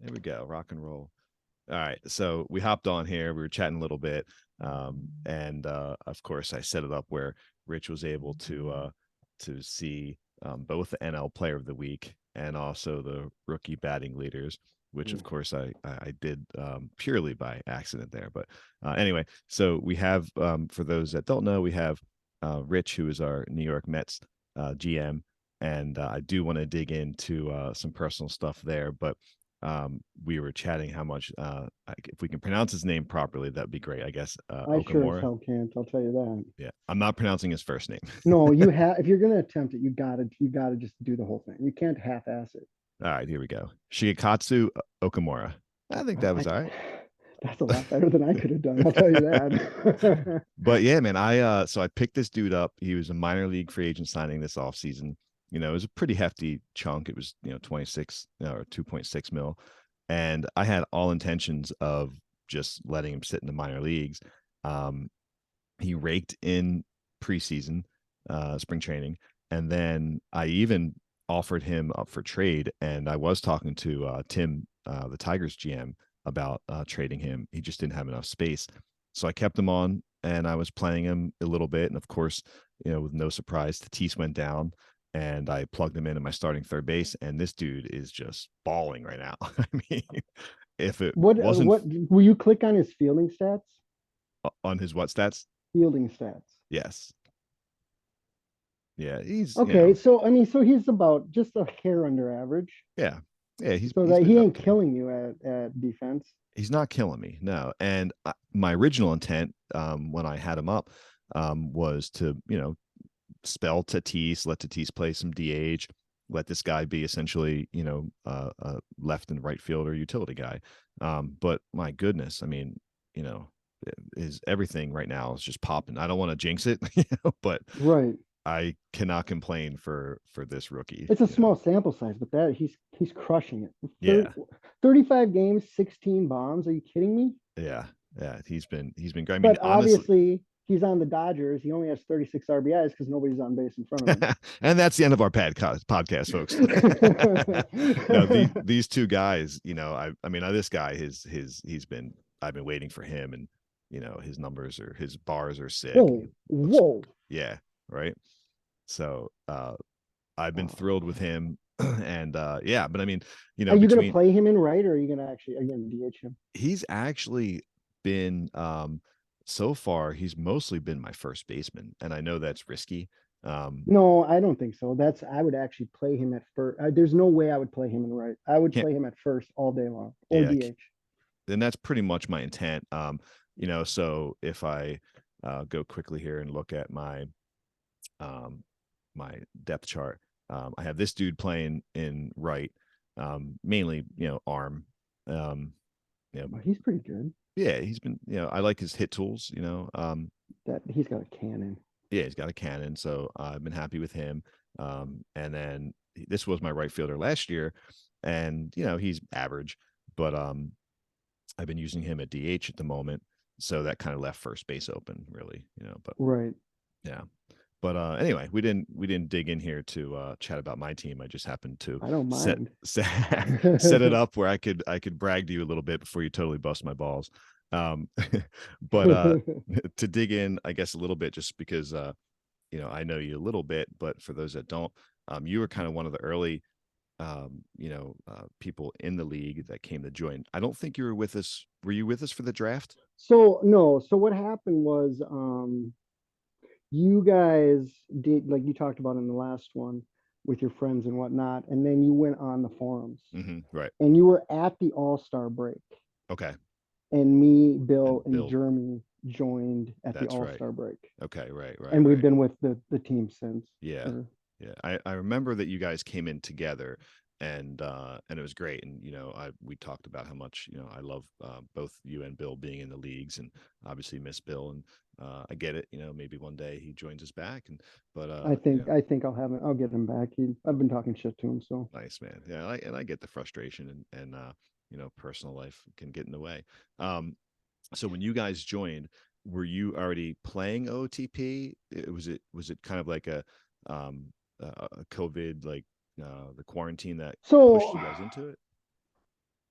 There we go. Rock and roll. All right. So we hopped on here. We were chatting a little bit. And of course I set it up where Rich was able to see both the NL player of the week and also the rookie batting leaders, which of course I did purely by accident there. But anyway, so we have for those that don't know, we have Rich, who is our New York Mets GM. And I do want to dig into some personal stuff there, but we were chatting how much if we can pronounce his name properly, that'd be great. I guess I sure as Okamura. hell can't. I'll tell you that. Yeah, I'm not pronouncing his first name. No, you have. If you're gonna attempt it, you gotta just do the whole thing. You can't half-ass it. All right, here we go. Shigekatsu Okamura. I think that was I, all right. that's a lot better than I could have done. I'll tell you that. But yeah, man, so I picked this dude up. He was a minor league free agent signing this offseason. It was a pretty hefty chunk. It was 26 or 2.6 mil. And I had all intentions of just letting him sit in the minor leagues. Um, he raked in preseason, spring training, and then I even offered him up for trade. And I was talking to Tim, the Tigers GM, about trading him. He just didn't have enough space, so I kept him on, and I was playing him a little bit. And of course, with no surprise, Tatis went down, and I plugged him in at my starting third base. And this dude is just balling right now. I mean, if it wasn't what will you click on his fielding stats? on his what stats? Fielding stats. Yes. Yeah, he's Okay, so I mean, so he's about just a hair under average. yeah, yeah, So he's that been he ain't okay. killing you at defense. He's not killing me, no. And my original intent, when I had him up, was to spell Tatis, let Tatis play some DH, let this guy be essentially a left and right fielder utility guy. But my goodness, I mean, you know, is everything right now is just popping. I don't want to jinx it, but Right. I cannot complain for this rookie. It's a small sample size, but that he's crushing it. Yeah, 35 games, 16 bombs. Are you kidding me? yeah, yeah. He's been great. I mean, But honestly, obviously, he's on the Dodgers. He only has 36 RBIs because nobody's on base in front of him. and that's the end of our podcast, folks. No, these two guys, I mean, this guy, he's been, I've been waiting for him, and his bars are sick. Whoa, He looks, whoa. yeah, right. So I've been thrilled with him, and yeah, but I mean, Are you going to between play him in right, or are you going to actually again DH him? he's actually been so far he's mostly been my first baseman, and I know that's risky. No, I don't think so. I would actually play him at first. There's no way I would play him in right. I would Can't play him at first all day long or yeah, DH. and that's pretty much my intent. So if I go quickly here and look at um, my depth chart, I have this dude playing in right, mainly arm. Um, Well, he's pretty good. yeah, he's been I like his hit tools. That he's got a cannon. Yeah, he's got a cannon, so I've been happy with him. And then this was my right fielder last year, and he's average, but I've been using him at DH at the moment, so that kind of left first base open, really. But Right. yeah. But anyway, we didn't dig in here to chat about my team. I just happened to I don't set mind. set, set it up where I could brag to you a little bit before you totally bust my balls. Um, but to dig in, I guess a little bit, just because I know you a little bit, but for those that don't, you were kind of one of the early people in the league that came to join. I don't think you were with us. Were you with us for the draft? So no, so what happened was you guys did like you talked about in the last one with your friends and whatnot, and then you went on the forums Right. and you were at the All-Star break, Okay. and me, Bill, And and Bill, Jeremy joined at the that's right. All-Star break. Okay. Right. Right. And we've Right. been with the team since. Yeah. Or, Yeah. I remember that you guys came in together, and it was great. And we talked about how much I love both you and Bill being in the leagues, and obviously miss Bill. And I get it. Maybe one day he joins us back. And but I think I'll get him back. I've been talking shit to him, so nice, man. Yeah, and I get the frustration, and personal life can get in the way. So when you guys joined, were you already playing OTP? Was it kind of like a COVID, like the quarantine that pushed so you guys into it?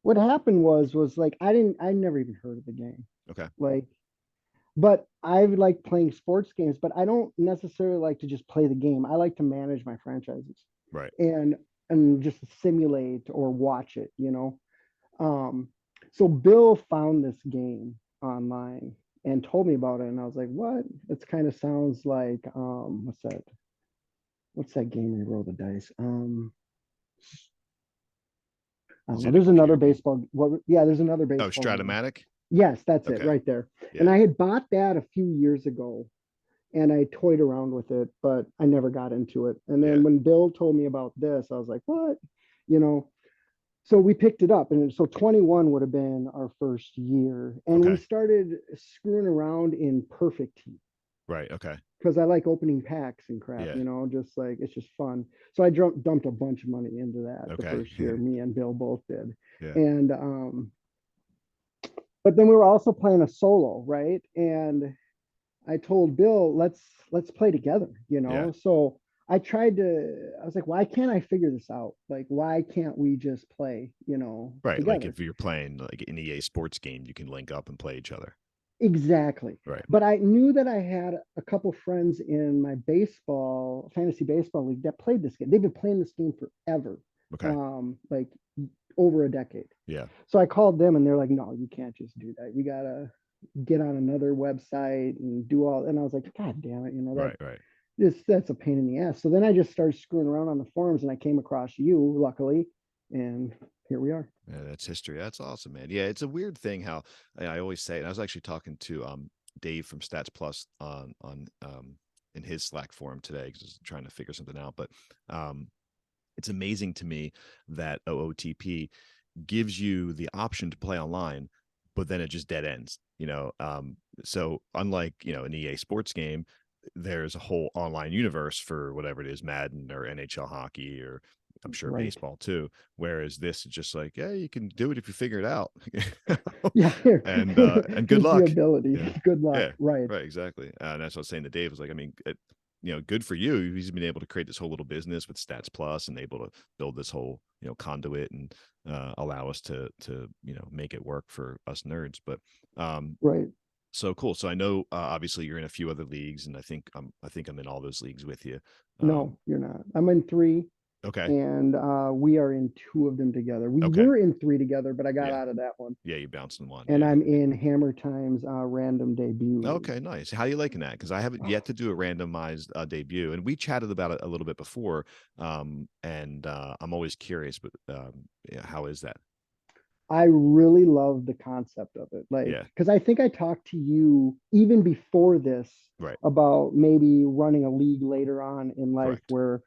what happened was like I never even heard of the game. Okay. Like, but I like playing sports games, but I don't necessarily like to just play the game. I like to manage my franchises Right. and and just simulate or watch it, you know. Um, so Bill found this game online and told me about it, and I was like, "What?" It kind of sounds like what's that? What's that game where you roll the dice? I don't Is know. it a There's another computer game? baseball. What? Yeah, there's another Oh, baseball game. Stratomatic. Yes, that's it, Okay. right there. And Yeah. I had bought that a few years ago, and I toyed around with it, but I never got into it. And Yeah. then when Bill told me about this, I was like, "What?" You know. So we picked it up, and so 21 would have been our first year, and we Okay. started screwing around in Perfect Team Right. Okay. because I like opening packs and crap, Yeah. you know, just like it's just fun. So I dumped a bunch of money into that the Okay. first year. Me and Bill both did, Yeah. and but then we were also playing a solo, right? And I told Bill, let's play together, you Yeah. know. So I was like, why can't I figure this out? Like, why can't we just play, you know, Right. Like together? if you're playing like an EA sports game, you can link up and play each other. Exactly. Right. But I knew that I had a couple friends in my baseball, fantasy baseball league that played this game. They've been playing this game forever, Okay. like over a decade. Yeah. So I called them and they're like, no, you can't just do that. You gotta get on another website and do all. And I was like, God damn it, you know, Right. Right. that's a pain in the ass. So then I just started screwing around on the forums and I came across you, luckily, and here we are. Yeah, that's history. That's awesome, man. Yeah, it's a weird thing how I always say, and I was actually talking to Dave from Stats Plus on in his Slack forum today because I was trying to figure something out. But um, it's amazing to me that OOTP gives you the option to play online, but then it just dead ends. So unlike an EA Sports game, there's a whole online universe for whatever it is, Madden or NHL hockey or I'm sure Right. baseball too. Whereas this is just like, yeah, you can do it if you figure it out, Yeah, here. and good Here's the luck. ability. Yeah, Good luck. yeah, Right. right, exactly. And that's what I was saying to Dave. Was like, I mean, good for you. He's been able to create this whole little business with Stats Plus and able to build this whole conduit and allow us to make it work for us nerds. But um, Right. so cool. So I know obviously you're in a few other leagues, and I think I'm in all those leagues with you. No, you're not. I'm in three, Okay, and we are in two of them together. We okay, were in three together, but I got yeah, out of that one. yeah. You bounced in one, And yeah. I'm in Hammer Time's random debut league. Okay, nice. How you liking that? Because I haven't yet to do a randomized debut, and we chatted about it a little bit before. And I'm always curious, but yeah, how is that? I really love the concept of it. Like, Yeah, because I think I talked to you even before this right, about maybe running a league later on in life correct, where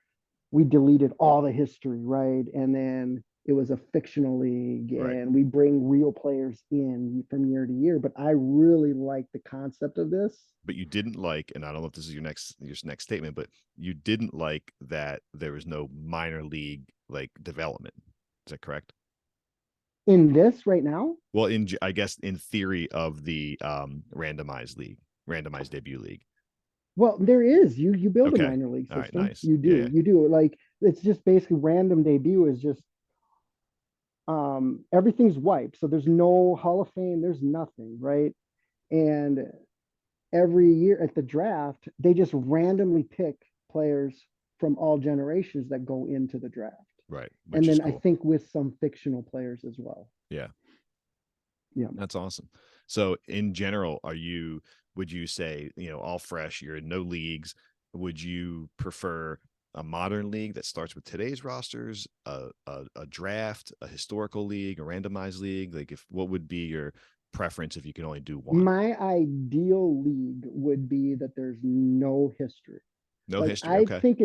we deleted all the history, right? And then it was a fictional league right. and we bring real players in from year to year. But I really like the concept of this. But you didn't like, and I don't know if this is your next statement, but you didn't like that there was no minor league like development. Is that correct? In this right now, Well, I guess in theory of the randomized debut league. well, there is. You build a Okay. minor league All right. system. Nice. Yeah. Yeah. You do. Like it's just basically random debut is just everything's wiped. So there's no Hall of Fame, there's nothing, right? And every year at the draft, they just randomly pick players from all generations that go into the draft. Right. And Which is then I cool. think with some fictional players as well. Yeah. Yeah. That's awesome. So in general, would you say, all fresh, you're in no leagues, would you prefer a modern league that starts with today's rosters, a draft, a historical league, a randomized league? Like what would be your preference if you can only do one? My ideal league would be that there's no history. No Like history. Okay.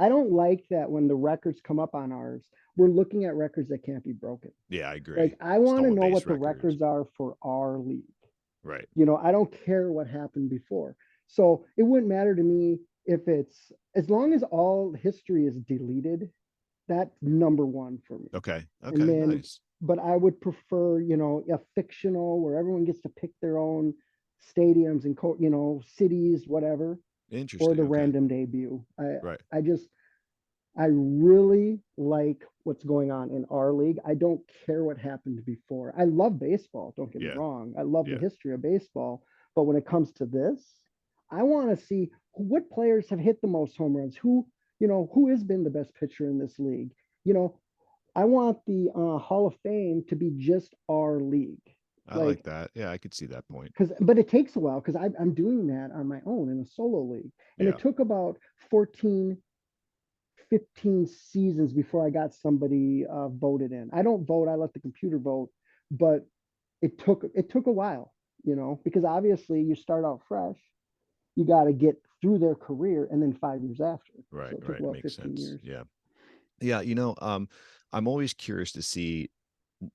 I don't like that when the records come up on ours, we're looking at records that can't be broken. Yeah, I Like agree. I want to Stolen know base what the records. records are for our league. Right. You know, I don't care what happened before. So it wouldn't matter to me if it's as long as all history is deleted, that's number one for me. Okay. And Okay. then, Nice. but I would prefer, you know, a fictional where everyone gets to pick their own stadiums and, you know, cities, whatever, or Interesting. the Okay. random debut. Right. I just, I really like what's going on in our league. I don't care what happened before. I love baseball, don't get me Yeah, wrong. I love the yeah, history of baseball. But when it comes to this, I want to see what players have hit the most home runs, who has been the best pitcher in this league. You know, I want the Hall of Fame to be just our league. I like Like, that. Yeah, I could see that point. but it takes a while because I'm doing that on my own in a solo league. And it Yeah, took about 14, 15 seasons before I got somebody voted in. I don't vote, I let the computer vote, but it took a while, because obviously you start out fresh, you got to get through their career and then 5 years after. right, So it took right. about Makes 15 sense. years. Yeah. Yeah, I'm always curious to see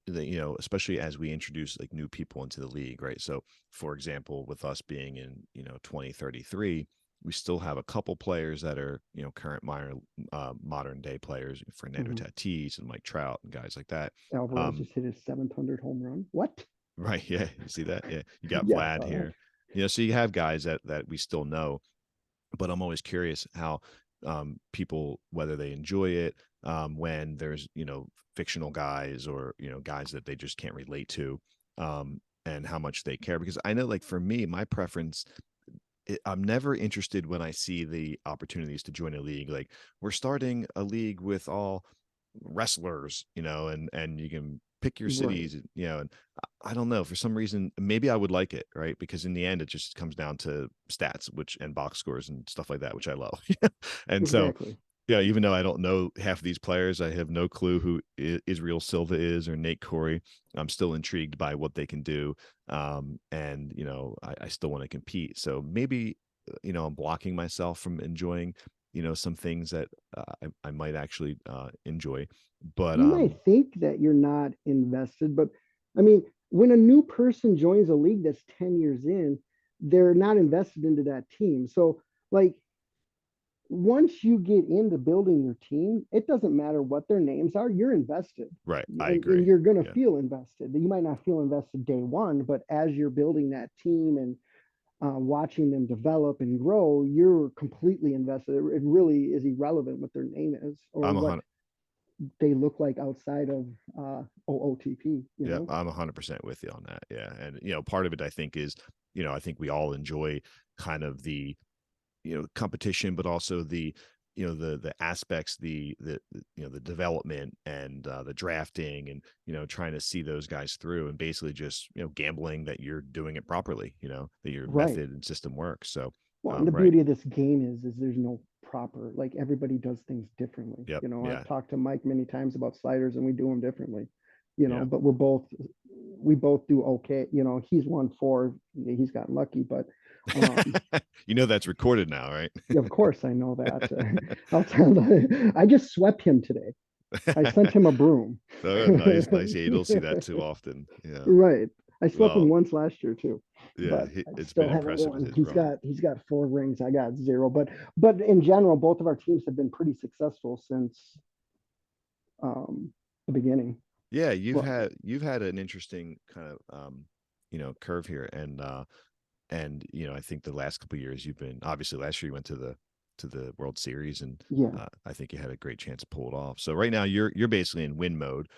the, especially as we introduce like new people into the league, right? So, for example, with us being in, 2033, we still have a couple players that are, current modern day players, Fernando Mm-hmm. Tatis and Mike Trout and guys like that. Alvarez Um, just hit his 700 home run. What? right. Yeah. You see that? Yeah. You got Yeah, I Vlad saw that. here. So you have guys that we still know, but I'm always curious how people, whether they enjoy it, when there's fictional guys or guys that they just can't relate to, and how much they care. Because I know, like for me, my preference, I'm never interested when I see the opportunities to join a league. Like we're starting a league with all wrestlers, and you can pick your Right. cities, and I don't know, for some reason, maybe I would like it, right? Because in the end, it just comes down to stats, which and box scores and stuff like that, which I love. And so, Exactly. yeah, even though I don't know half of these players, I have no clue who Israel Silva is or Nate Corey. I'm still intrigued by what they can do, and I still want to compete. So maybe I'm blocking myself from enjoying some things that I might actually enjoy. But You might think that you're not invested, but I mean, when a new person joins a league that's 10 years in, they're not invested into that team. So, like, once you get into building your team, it doesn't matter what their names are, you're invested. right, I And agree. you're going to Yeah, feel invested. You might not feel invested day one, but as you're building that team and watching them develop and grow, you're completely invested. It really is irrelevant what their name is or I'm a what hundred. they look like outside of OOTP, Yeah, I'm 100% with you on that. Yeah, and part of it I think is, I think we all enjoy kind of the competition, but also the the aspects, the development and the drafting, and trying to see those guys through, and basically just gambling that you're doing it properly, that your right. method and system works. So, Well, and the right. beauty of this game is there's no proper, like everybody does things differently. Yep. I've Yeah. talked to Mike many times about sliders and we do them differently. Yeah. But we both do okay. He's won four. He's gotten lucky, but um, That's recorded now, right? of course I know that. I'll tell. I just swept him today. I sent him a broom. Oh, nice, nice. Yeah, you don't see that too often. Yeah. Right. I swept him Well, once last year too, yeah, but I it's been still haven't impressive with won. his He's run. got he's got four rings. I got zero. But in general, both of our teams have been pretty successful since the beginning. Yeah, Well, you've had an interesting kind of curve here, and I think the last couple of years you've been, obviously last year you went to the World Series, and yeah, I think you had a great chance to pull it off. So right now you're basically in win mode.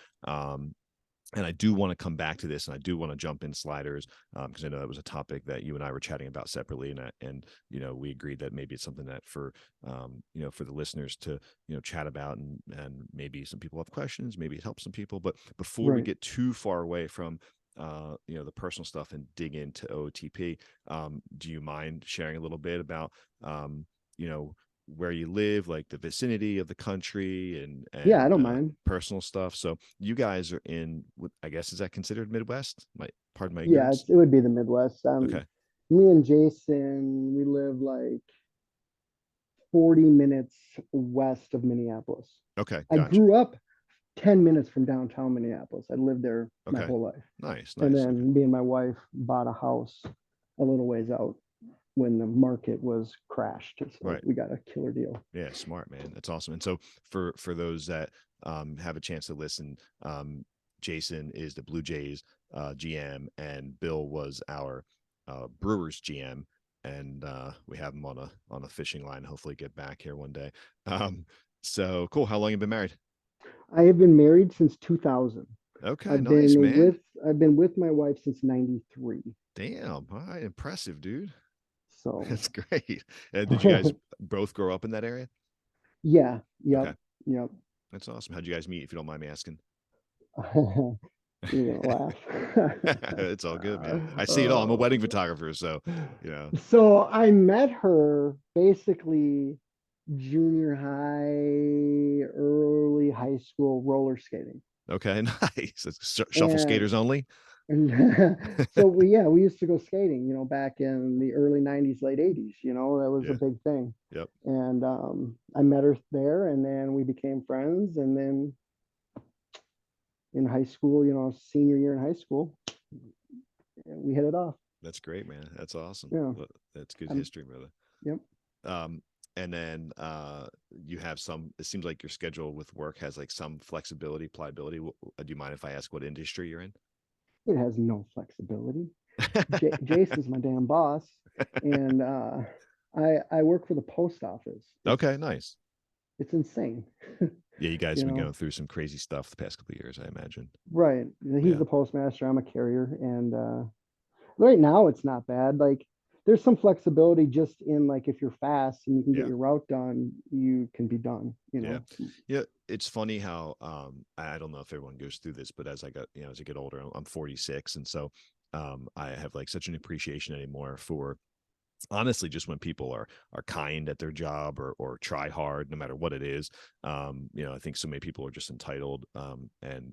And I do want to come back to this, and I do want to jump in sliders, because I know that was a topic that you and I were chatting about separately, and we agreed that maybe it's something that for for the listeners to chat about, and maybe some people have questions, maybe it helps some people. But before we right. get too far away from the personal stuff and dig into OTP, do you mind sharing a little bit about you know where you live, like the vicinity of the country, and Yeah, I don't mind. personal stuff? So you guys are in, I guess, is that considered Midwest? Pardon my Yeah, ignorance. it would be the Midwest. Okay. Me and Jason, we live like 40 minutes west of Minneapolis. Okay. I Gotcha. grew up 10 minutes from downtown Minneapolis. I lived there my Okay. whole life. Nice. And Nice. Okay. then me and my wife bought a house a little ways out when the market was crashed. So Right. we got a killer deal. Yeah. Smart, man. That's awesome. And so for those that have a chance to listen, Jason is the Blue Jays GM, and Bill was our Brewers GM. And we have him on a fishing line. Hopefully, get back here one day. Um, So cool. How long you been married? I have been married since 2000. Okay, I've nice, been man. with I've been with my wife since 93. Damn. All right, impressive, dude. So That's great. Did you guys both grow up in that area? yeah, yep, Okay, yep. that's awesome. How'd you guys meet, if you don't mind me asking? You're gonna laugh. It's all good, man. I see it all. I'm a wedding photographer, so you know. So I met her basically junior high, early high school roller skating. Okay, nice. Shuffle And skaters only. so we used to go skating, back in the early 90s, late 80s, that was a Yeah. big thing. Yep. And I met her there and then we became friends. And then in high school, senior year in high school, we hit it off. That's great, man. That's awesome. Yeah. That's good I'm, history, brother. yep. Um, and then you have some. It seems like your schedule with work has like some flexibility, pliability. Do you mind if I ask what industry you're in? It has no flexibility. Jason's my damn boss. And I work for the post office. Okay, nice. It's insane. Yeah, you guys you have been know, going through some crazy stuff the past couple of years, I imagine. right. He's Yeah, the postmaster. I'm a carrier. And right now it's not bad. Like there's some flexibility just in like if you're fast and you can get yeah. your route done, you can be done. Yeah. Yeah. It's funny how I don't know if everyone goes through this, but as I get older, I'm 46. And so I have like such an appreciation anymore for honestly just when people are kind at their job or try hard no matter what it is. I think so many people are just entitled and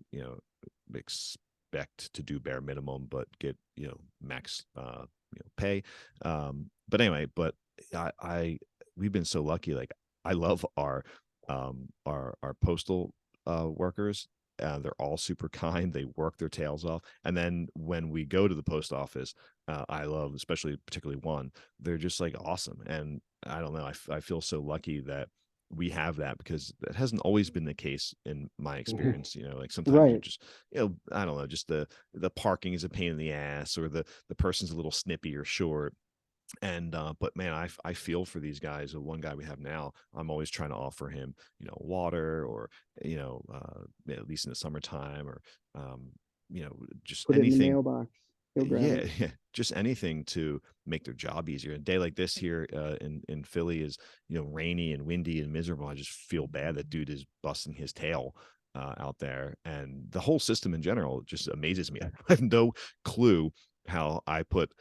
expect to do bare minimum but get max pay. But anyway, but I we've been so lucky. Like I love our postal workers. They're all super kind. They work their tails off. And then when we go to the post office, I love, especially particularly one, they're just like awesome. And I don't know. I feel so lucky that we have that because it hasn't always been the case in my experience. Like sometimes you're Right. just, I don't know, just the parking is a pain in the ass or the person's a little snippy or short. And but man, I feel for these guys. The one guy we have now, I'm always trying to offer him water or at least in the summertime or um just Put it in the anything. mailbox. He'll grab Yeah, it. yeah, just anything to make their job easier. A day like this here in Philly is rainy and windy and miserable. I just feel bad that dude is busting his tail out there, and the whole system in general just amazes me. I have no clue how I put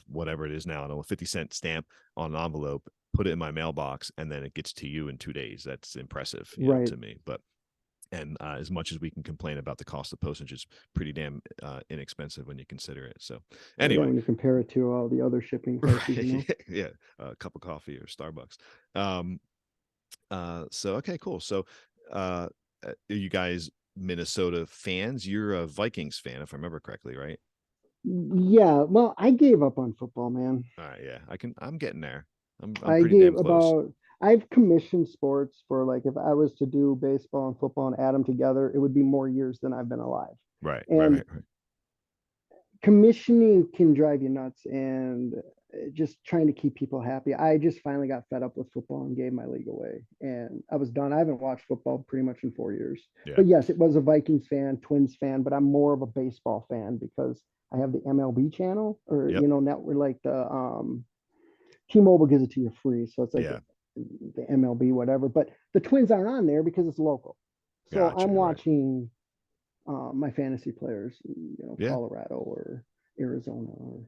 whatever it is now, I don't know, a 50-cent stamp on an envelope, put it in my mailbox, and then it gets to you in 2 days. That's impressive, Right. to me. But and as much as we can complain about the cost of postage, it's pretty damn inexpensive when you consider it. So Oh yeah, anyway, when you compare it to all the other shipping prices. right. Yeah, a cup of coffee or Starbucks. um so okay, cool. So are you guys Minnesota fans? You're a Vikings fan if I remember correctly, right? Yeah, well, I gave up on football, man. All right, yeah, I'm getting there. I'm I pretty gave damn close. about I've commissioned sports for like if I was to do baseball and football and add them together, it would be more years than I've been alive. Right, right, And right, right. commissioning can drive you nuts and just trying to keep people happy. I just finally got fed up with football and gave my league away and I was done. I haven't watched football pretty much in 4 years. Yeah, But yes, it was a Vikings fan, Twins fan, but I'm more of a baseball fan because I have the MLB channel or, yep, network like the T-Mobile gives it to you free. So it's like yeah, the MLB, whatever. But the Twins aren't on there because it's local. So gotcha, I'm right. watching my fantasy players, Yeah, Colorado or Arizona or.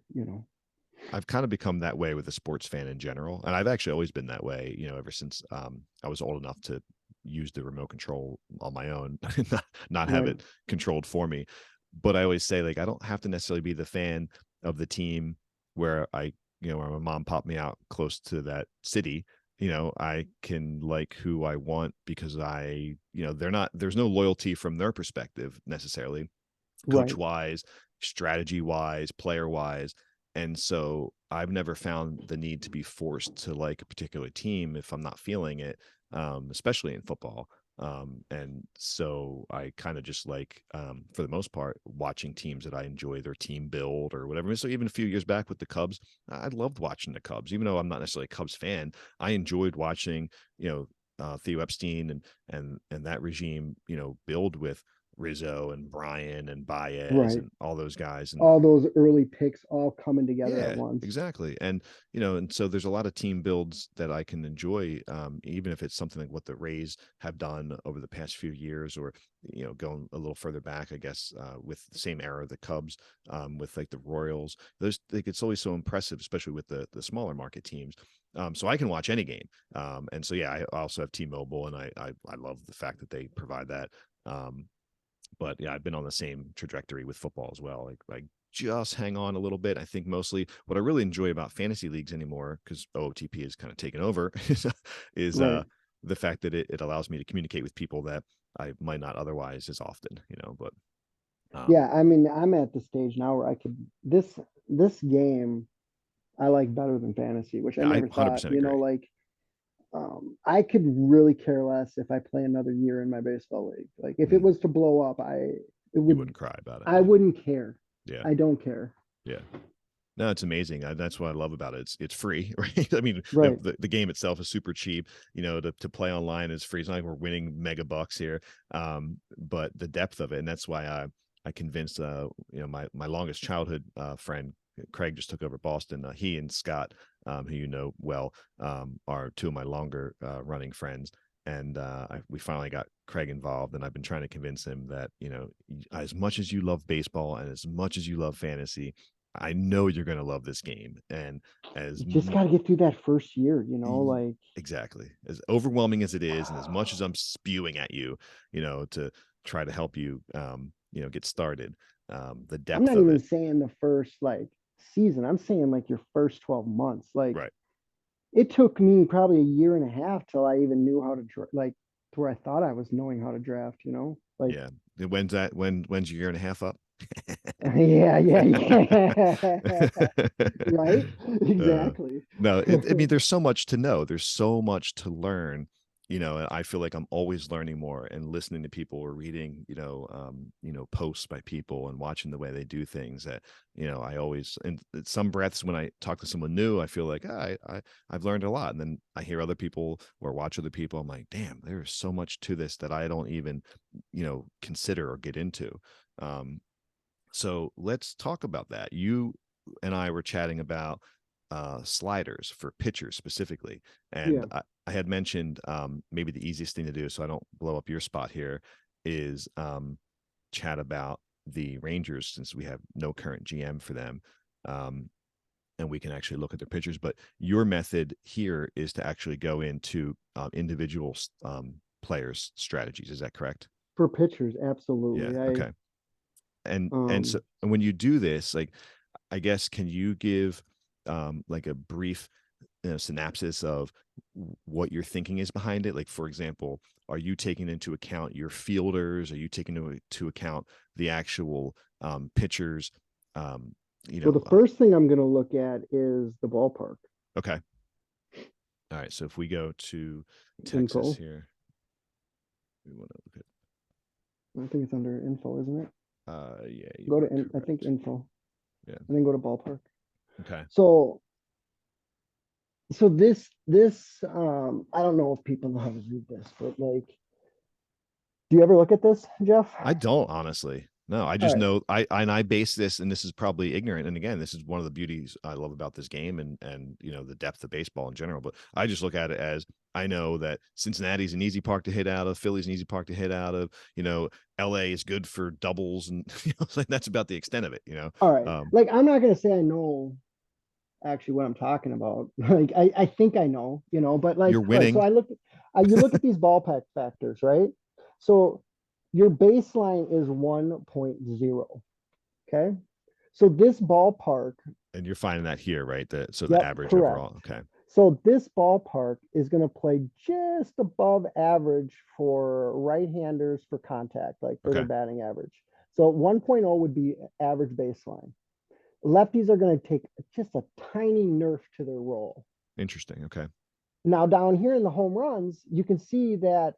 I've kind of become that way with a sports fan in general, and I've actually always been that way, ever since I was old enough to use the remote control on my own, not have Right. it controlled for me. But I always say, like, I don't have to necessarily be the fan of the team where where my mom popped me out close to that city. I can like who I want because there's no loyalty from their perspective necessarily, coach Right. wise, strategy wise, player wise. And so I've never found the need to be forced to like a particular team if I'm not feeling it, especially in football. And so I kind of just like, for the most part, watching teams that I enjoy their team build or whatever. So even a few years back with the Cubs, I loved watching the Cubs, even though I'm not necessarily a Cubs fan. I enjoyed watching, Theo Epstein and that regime, build with Rizzo and Brian and Baez Right. and all those guys. And All those early picks all coming together at yeah, once. exactly. And so there's a lot of team builds that I can enjoy, even if it's something like what the Rays have done over the past few years, or going a little further back, I guess, with the same era, the Cubs, with like the Royals. Those, like, it's always so impressive, especially with the smaller market teams. So I can watch any game, and so yeah, I also have T-Mobile, and I love the fact that they provide that. Um, but yeah, I've been on the same trajectory with football as well. Like just hang on a little bit. I think mostly what I really enjoy about fantasy leagues anymore, because OOTP is kind of taken over, is Right. the fact that it allows me to communicate with people that I might not otherwise as often, but Yeah, I mean, I'm at the stage now where I could this game I like better than fantasy, which I yeah, I never thought, 100% agree. like I could really care less if I play another year in my baseball league. Like if it Mm, was to blow up, it you would wouldn't cry about it. I Yeah. wouldn't care. Yeah. I don't care. Yeah. No, it's amazing. That's what I love about it. It's free, right? I mean, Right. the game itself is super cheap. To play online is free. It's not like we're winning mega bucks here. But the depth of it, and that's why I convinced my longest childhood friend Craig just took over Boston. He and Scott, who well, are two of my longer running friends. And we finally got Craig involved, and I've been trying to convince him that as much as you love baseball and as much as you love fantasy, I know you're going to love this game. And as You just got to get through that first year, like exactly, as overwhelming as it is, and as much as I'm spewing at you, to try to help you, get started, the I'm depth not of even it. saying the first like season. I'm saying like your first 12 months. Like Right. it took me probably a year and a half till I even knew how to like to where I thought I was knowing how to draft. Like Yeah. When's your year and a half up? yeah, yeah, yeah. Right? uh, Exactly. no, I mean, there's so much to know. There's so much to learn. And I feel like I'm always learning more and listening to people or reading, posts by people and watching the way they do things that, I always, and some breaths when I talk to someone new, I feel like I've learned a lot. And then I hear other people or watch other people. I'm like, damn, there's so much to this that I don't even, consider or get into. Um, so let's talk about that. You and I were chatting about sliders for pitchers specifically, and Yeah. I had mentioned maybe the easiest thing to do, so I don't blow up your spot here, is chat about the Rangers since we have no current GM for them. Um, and we can actually look at their pitchers. But your method here is to actually go into individual players' strategies. Is that correct? For pitchers, Yeah. absolutely. I Okay. And so um and when you do this, like, I guess, can you give like a brief synopsis of what your thinking is behind it? Like, for example, are you taking into account your fielders? Are you taking into account the actual pitchers? Um, you well, the know, uh, first thing I'm gonna look at is the ballpark okay. All right. So if we go to Texas info. here, we want to look I think it's under info, isn't it? yeah, you Go are to I think correct. info Yeah. and then go to ballpark. Okay. So this I don't know if people know how to read this, but like, do you ever look at this, Jeff? I don't, honestly. No, I All just right. know I base this, and this is probably ignorant. And again, this is one of the beauties I love about this game, and the depth of baseball in general. But I just look at it as, I know that Cincinnati's an easy park to hit out of, Philly's an easy park to hit out of. LA is good for doubles, and like that's about the extent of it. All right. Um, Like I'm not gonna say I know actually what I'm talking about. Like I think I know, but like, you're all right, so winning. you look at these ballpark factors, right? So your baseline is 1.0. Okay. So this ballpark, And you're finding that here, right? The yep, average correct. overall. Okay. So this ballpark is going to play just above average for right-handers for contact, like for their Okay. batting average. So 1.0 would be average baseline. Lefties are going to take just a tiny nerf to their roll. Interesting. Okay. Now, down here in the home runs, you can see that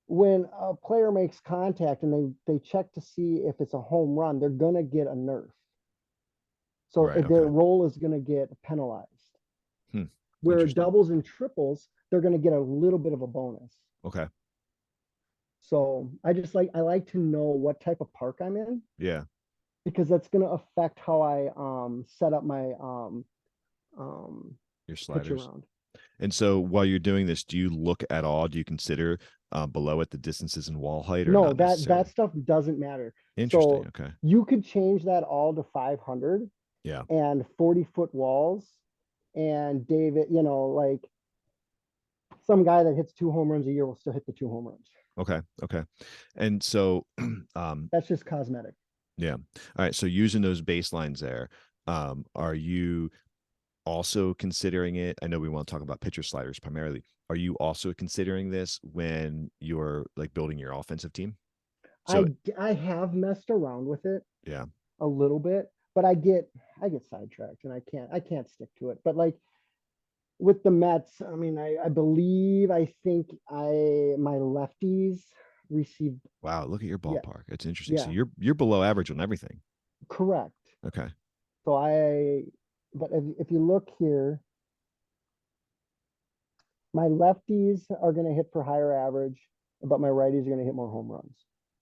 when a player makes contact and they check to see if it's a home run, they're going to get a nerf. So Right. their Okay. roll is going to get penalized. Hmm. Where Interesting. doubles and triples, they're going to get a little bit of a bonus. Okay. So I like to know what type of park I'm in, Yeah. because that's going to affect how I set up my um Your pitch sliders. around. And so while you're doing this, do you look at all? Do you consider below it the distances and wall height, or No, not that necessarily? stuff doesn't matter. Interesting. So Okay. you could change that all to 500 Yeah. and 40-foot walls. And David, like some guy that hits 2 home runs a year will still hit the 2 home runs. Okay. Okay. And so, That's just cosmetic. yeah. All right. So using those baselines there, are you also considering it? I know we want to talk about pitcher sliders primarily. Are you also considering this when you're like building your offensive team? So I have messed around with it yeah, a little bit, but I get sidetracked and I can't stick to it. But like with the Mets, I mean, I think my lefties received, wow, look at your yeah, ballpark. It's interesting. So yeah, you're below average on everything. correct. Okay. So but if you look here, my lefties are going to hit for higher average, but my righties are going to hit more home runs.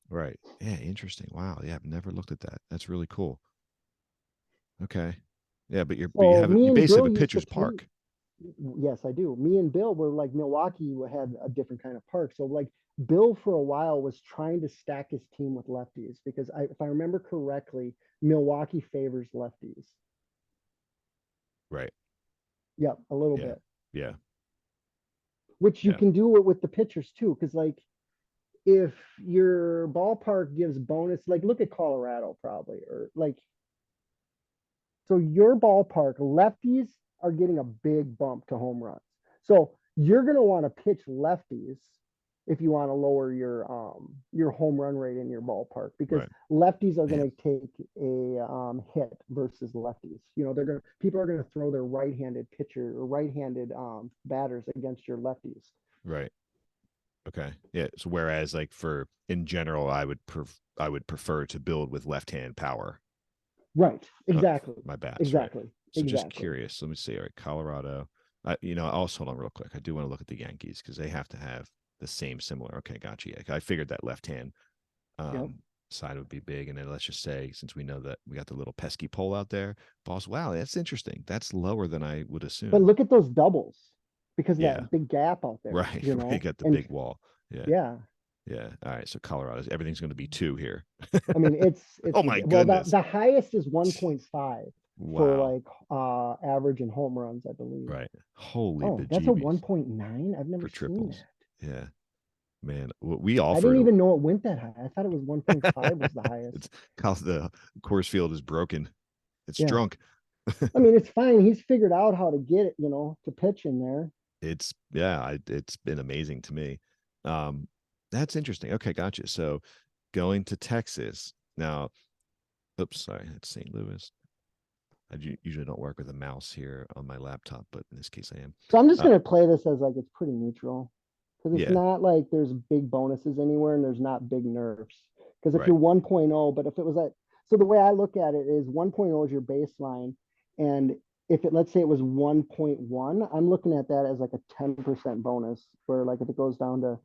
Right. Yeah, interesting. Wow. Yeah, I've never looked at that. That's really cool. Okay. Yeah, but you So have me you and basically have Bill a used to pitcher's play. park. Yes, I do. Me and Bill were like Milwaukee had a different kind of park. So like Bill for a while was trying to stack his team with lefties because if I remember correctly, Milwaukee favors lefties. Right. Yep, a little Yeah. bit, Yeah. which you Yeah. can do it with the pitchers too. Because like if your ballpark gives bonus, like look at Colorado probably, or like so your ballpark lefties are getting a big bump to home runs. So you're going to want to pitch lefties if you want to lower your home run rate in your ballpark, because Right. lefties are Man. going to take a hit versus lefties. People are going to throw their right-handed pitcher or right-handed batters against your lefties. Right. Okay. Yeah. So whereas like for in general, I would prefer to build with left hand power. Right. Uh, Exactly. my bats, right? Exactly. So just Exactly. curious. Let me see. All right, Colorado. Also hold on real quick. I do want to look at the Yankees because they have to have the same similar. Okay, gotcha. Yeah, I figured that left hand Yep. side would be big. And then let's just say, since we know that we got the little pesky pole out there, boss. Wow, that's interesting. That's lower than I would But assume. look at those doubles because of Yeah. that big gap out there, Right. Right. You got the and big wall. Yeah. yeah, Yeah. All right. So Colorado's everything's going to be two here. I mean, it's Oh my well, goodness. the highest is 1.5 for Wow. like average and home runs, I believe. Right. Holy Oh, that's a bejeebies 1.9. I've never for seen triples. that. Yeah. Man, we I didn't offered even know it went that high. I thought it was 1.5 was the highest. it's the course field is broken. It's Yeah. drunk. I mean, it's fine. He's figured out how to get it, to pitch in there. It's yeah, it's been amazing to me. Um, that's interesting. Okay, gotcha. So going to Texas now. Oops, sorry, it's St. Louis. Usually don't work with a mouse here on my laptop, but in this case, I am. So I'm just Uh, gonna play this as like it's pretty neutral because it's yeah, not like there's big bonuses anywhere and there's not big nerfs. Because if right. you're 1.0, but if it was at so the way I look at it is 1.0 is your baseline, and if it let's say it was 1.1, I'm looking at that as like a 10% bonus. Where like if it goes down to,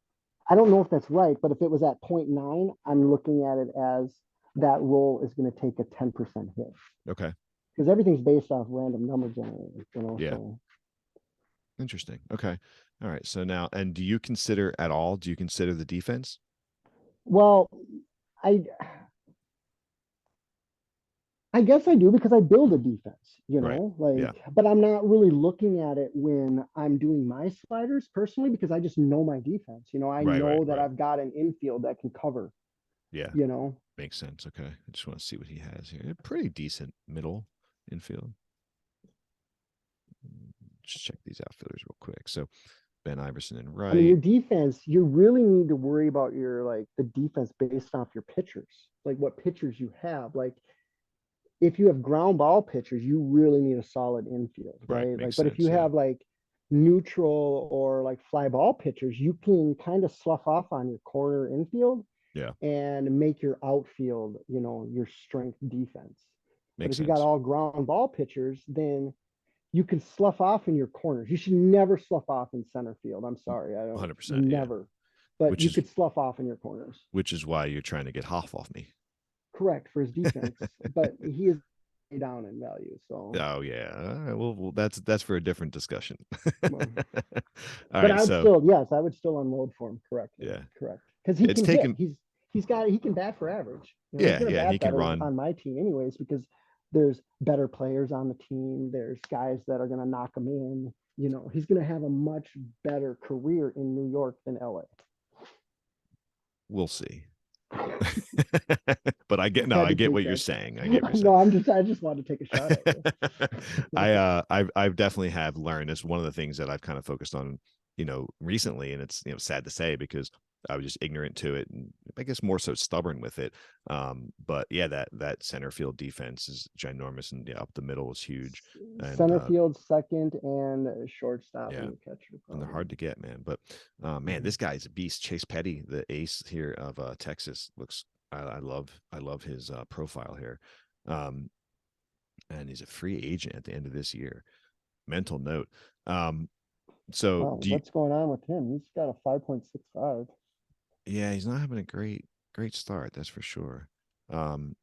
I don't know if that's right, but if it was at 0.9, I'm looking at it as that roll is going to take a 10% hit Okay, because everything's based off random number generators, yeah, so. interesting. Okay, all right. So now, and do you consider at all? Do you consider the defense? Well, I I guess I do because I build a defense, Right. Yeah. but I'm not really looking at it when I'm doing my sliders personally because I just know my defense. I Right. Right. know that Right. I've got an infield that can cover, Yeah. you know. Makes sense. Okay. I just want to see what he has here. A pretty decent middle infield. Just check these outfielders real quick. So Ben Iverson in I mean, your right. defense, you really need to worry about your like the defense based off your pitchers, like what pitchers you have. Like if you have ground ball pitchers, you really need a solid infield, Right. right? Like, Makes but if you sense. Yeah. have like neutral or like fly ball pitchers, you can kind of slough off on your corner infield Yeah. and make your outfield, your strength defense. But Makes if you got sense. all ground ball pitchers, then you can slough off in your corners. You should never slough off in center field. I'm sorry, I don't 100%. Yeah. never. But Which you is could slough off in your corners. why you're trying to get Hoff off me. Correct for his defense, but he is down in value. So, Oh yeah. All right, well, that's for a different discussion. well, All but right. I would So still, yes, I would still unload for him correctly. yeah, Correct. Because he it's can hit. taken. He can bat for average. You know, he's Yeah, gonna yeah, and he bat can better run. on my team anyways, because there's better players on the team. There's guys that are gonna knock him in. You know, he's gonna have a much better career in New York than LA. We'll see. But Had I to get take what you're that saying. shot. I get what you're saying. No, I just wanted to take a shot at you. I've definitely have learned. It's one of the things that I've kind of focused on, recently, and it's sad to say because I was just ignorant to it, and I guess more so stubborn with it. But yeah, that center field defense is ginormous, and yeah, up the middle is huge, and Center field, second, and shortstop yeah, and catcher. and they're Probably. hard to get, man. But man, Mm-hmm. this guy's a beast. Chase Petty, the ace here of Texas, looks. I love his profile here. Um, and he's a free agent at the end of this year. Mental note. So Wow, do you? what's going on with him? He's got a 5.65. Yeah, he's not having a great start. That's for sure. Um,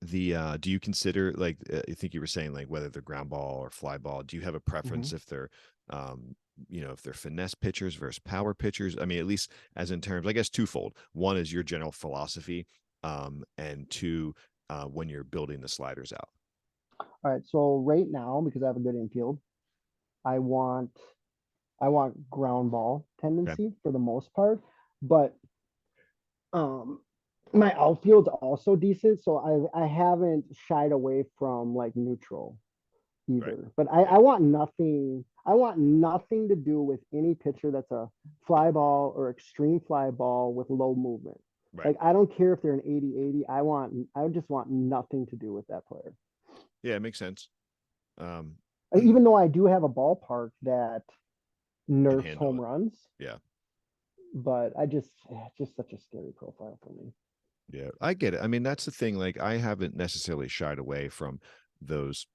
the do you consider like I think you were saying like whether they're ground ball or fly ball? Do you have a Mm-hmm. preference if they're if they're finesse pitchers versus power pitchers? I mean, at least as in terms, I guess twofold. One is your general philosophy, and two, when you're building the sliders out. All right, so right now, because I have a good infield, I want I want ground ball Okay. tendency for the most part, but um my outfield's also decent, so I haven't shied away from like neutral Right. either. But Yeah. I want nothing to do with any pitcher that's a fly ball or extreme fly ball with low movement. Right. Like I don't care if they're an 80-80. I just want nothing to do with that player. Yeah, it makes sense. Um, Even though I do have a ballpark that can nerfs handle home it. runs, Yeah. but it's just such a scary profile for me. Yeah, I get it. I mean, that's the thing. Like, I haven't necessarily shied away from those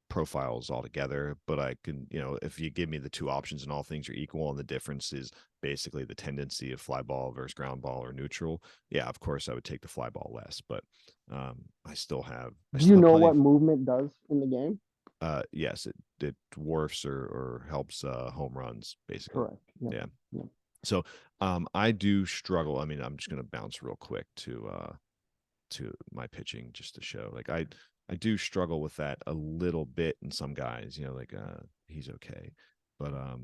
profiles altogether, but I can, if you give me the two options and all things are equal and the difference is basically the tendency of fly ball versus ground ball or neutral, yeah, of course I would take the fly ball less. But I Do you still have know plenty what of movement does in the game? yes, it dwarfs or helps home runs, basically. Correct. Yep. Yeah. Yep. So I do struggle. I mean, I'm just gonna bounce real quick to my pitching just to show. Like I do struggle with that a little bit in some guys, like he's okay. But I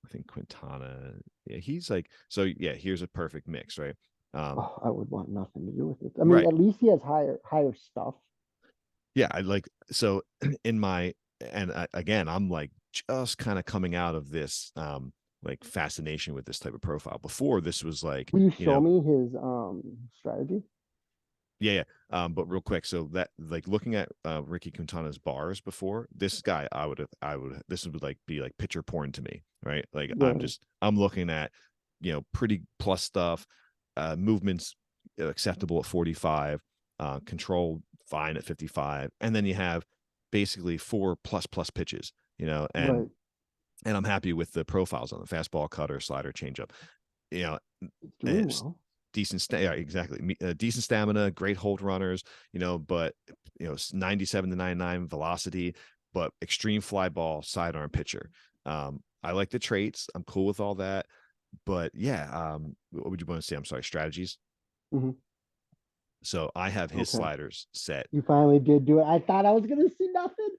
think Quintana, yeah, he's like so yeah, here's a perfect mix, right? Um Oh, I would want nothing to do with it. I mean, right. at least he has higher stuff. Yeah, I like so in my and again, I'm like just kind of coming out of this like fascination with this type of profile. Before this was like, Will you show me his strategy? yeah, yeah. But real quick, so that like looking at Ricky Quintana's bars before, this guy, this would like be like picture porn to me, right? Like Right. I'm looking at, pretty plus stuff, movements acceptable at 45, control fine at 55, and then you have basically four plus pitches, Right. and I'm happy with the profiles on the fastball, cutter, slider, changeup, you know, He's doing it's well. yeah, exactly. Decent stamina, great hold runners, but 97 to 99 velocity, but extreme fly ball sidearm pitcher. I like the traits. I'm cool with all that. But yeah, what would you want to say? I'm sorry, strategies. Hmm. So I have his Okay. sliders set. You finally did do it. I thought I was gonna see nothing.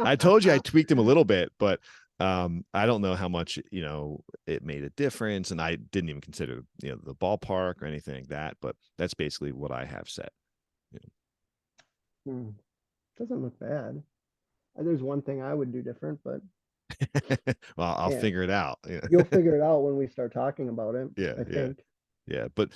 I told you I tweaked him a little bit, but I don't know how much it made a difference, and I didn't even consider the ballpark or anything like that. But that's basically what I have set. Hmm. Doesn't look bad. There's one thing I would do different, but Well, I'll yeah, figure it out. you'll figure it out when we start talking about it. Yeah, I yeah, think. yeah. But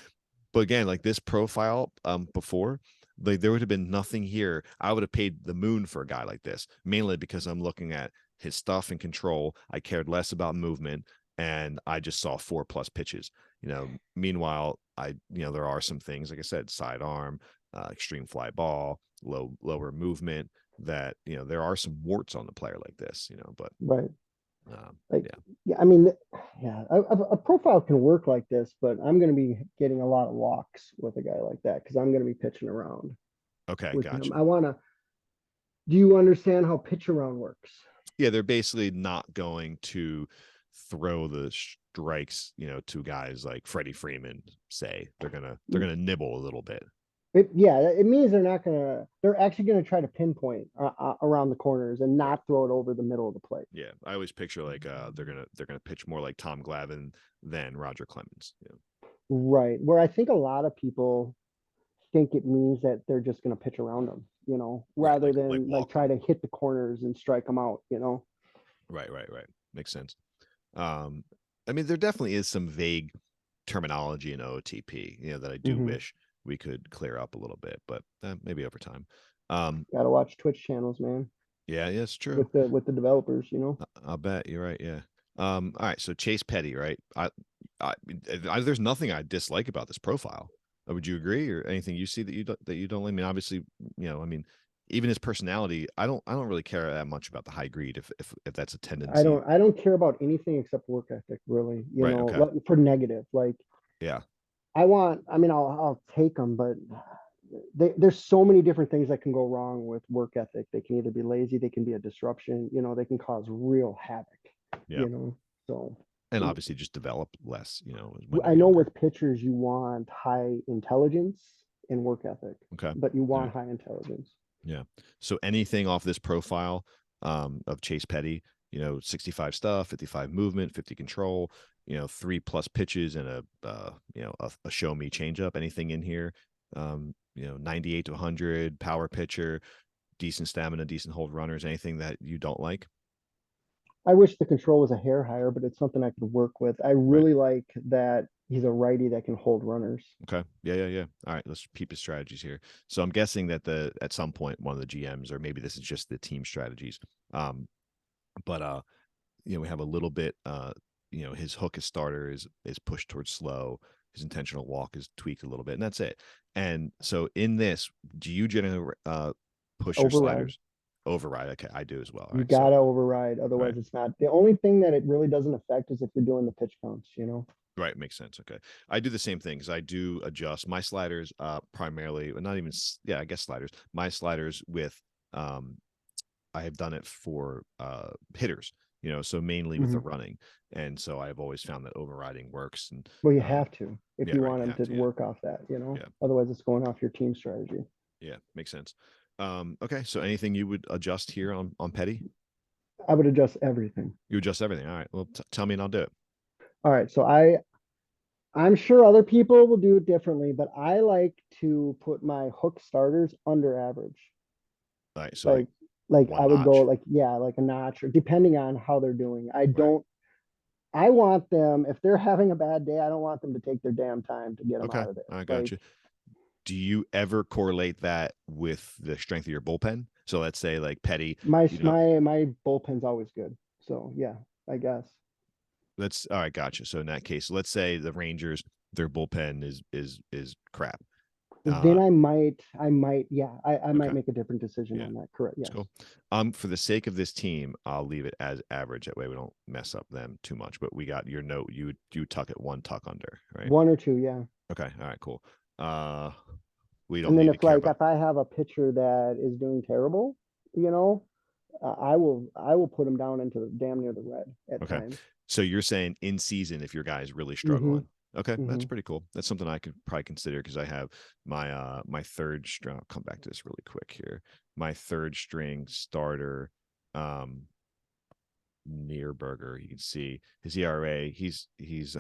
again, like this profile, before, like there would have been nothing here. I would have paid the moon for a guy like this, mainly because I'm looking at his stuff and control. I cared less about movement, and I just saw four plus pitches. Meanwhile, there are some things like I said, sidearm, extreme fly ball, lower movement. that, there are some warts on the player like this, but Right. Like, yeah. yeah, I mean, yeah, a profile can work like this, but I'm going to be getting a lot of walks with a guy like that because I'm going to be pitching around Okay, with him. gotcha. I want to. Do you understand how pitch around works? Yeah, they're basically not going to throw the strikes, to guys like Freddie Freeman, say. They're gonna nibble a little bit. Yeah, it means they're not gonna. They're actually gonna try to pinpoint around the corners and Right. not throw it over the middle of the plate. Yeah. I always picture like they're gonna pitch more like Tom Glavine than Roger Clemens. Yeah. Right. Where I think a lot of people think it means that they're just gonna pitch around them, Right. rather Like than like walk try them. to hit the corners and strike them out. Right, right, right. Makes sense. Um, I mean, there definitely is some vague terminology in OTP, that I do Mm-hmm. wish we could clear up a little bit, but maybe over time. Um, Got to watch Twitch channels, man, yeah, yeah, it's true. with the developers. I'll bet you're right. Yeah. All right. So Chase Petty, right? There's nothing I dislike about this profile. Would you agree, or anything you see that you don't like? I mean, obviously, I mean, even his personality, I don't really care that much about the high greed if that's a I tendency. don't I don't care about anything except work ethic, really. Right. Okay. Like, for negative. Like, Yeah. I mean, I'll take them, but there's so many different things that can go wrong with work ethic. They can either be lazy, they can be a disruption, they can cause real havoc, Yeah. you know. So And obviously just develop less, when they're I know younger. with pitchers you want high intelligence and work ethic, Okay. but you All want right. high intelligence. Yeah. So anything off this profile of Chase Petty, 65 stuff, 55 movement, 50 control, 3+ pitches and a show me changeup, anything in here, 98 to 100, power pitcher, decent stamina, decent hold runners, anything that you don't like? I wish the control was a hair higher, but it's something I could work with. I Right. really like that he's a righty that can hold runners. Okay. Yeah, yeah, yeah. All right, let's keep his strategies here. So I'm guessing that at some point one of the GMs, or maybe this is just the team strategies. But we have a little bit his hook, his starter is pushed towards slow, his intentional walk is tweaked a little bit, and that's it. And so in this, do you generally push your Override. sliders? Override. Okay, I do as well. All You right. So gotta override, right. otherwise it's not. The only thing that it really doesn't affect is if you're doing the pitch counts. Right, makes sense. Okay. I do the same thing because I do adjust my sliders primarily, not even yeah, I guess sliders. My sliders with um I have done it for hitters, so mainly with the Mm-hmm. running. And so I've always found that overriding works. And Well, you have to if yeah, you right, want you him have to to. Yeah. work off that. Yeah. Otherwise, it's going off your team strategy. Yeah, makes sense. Okay, so anything you would adjust here on Petty? I would adjust everything. You adjust everything. All right. Well, tell me and I'll do it. All right, so I'm sure other people will do it differently, but I like to put my hook starters under average. All right. So like Like one I would go notch. like, yeah, like a notch, or depending on how they're doing. Right. I want them, if they're having a bad day, I don't want them to take their damn time to get them Okay. out of there. I got Like, you. Do you ever correlate that with the strength of your bullpen? So let's say like Petty, my you know, my bullpen's always good. So yeah, I guess. let's all right, gotcha. So in that case, let's say the Rangers, their bullpen is crap. Then I might, yeah, I might Okay. make a different decision Yeah. on that. Correct. That's Yes. cool. For the sake of this team, I'll leave it as average. That way we don't mess up them too much. But we got your note. You tuck it one tuck under, right? One or two, yeah. Okay. All right. Cool. Uh, we don't And then need to if care like about. if I have a pitcher that is doing terrible, you know, I will put him down into the damn near the red at Okay. times. So you're saying in season if your guy's really Mm-hmm. struggling. Okay, that's Mm-hmm. pretty cool. That's something I could probably consider because I have my third string. I'll come back to this really quick here. My third string starter, um, Nearburger. You can see his ERA. He's he's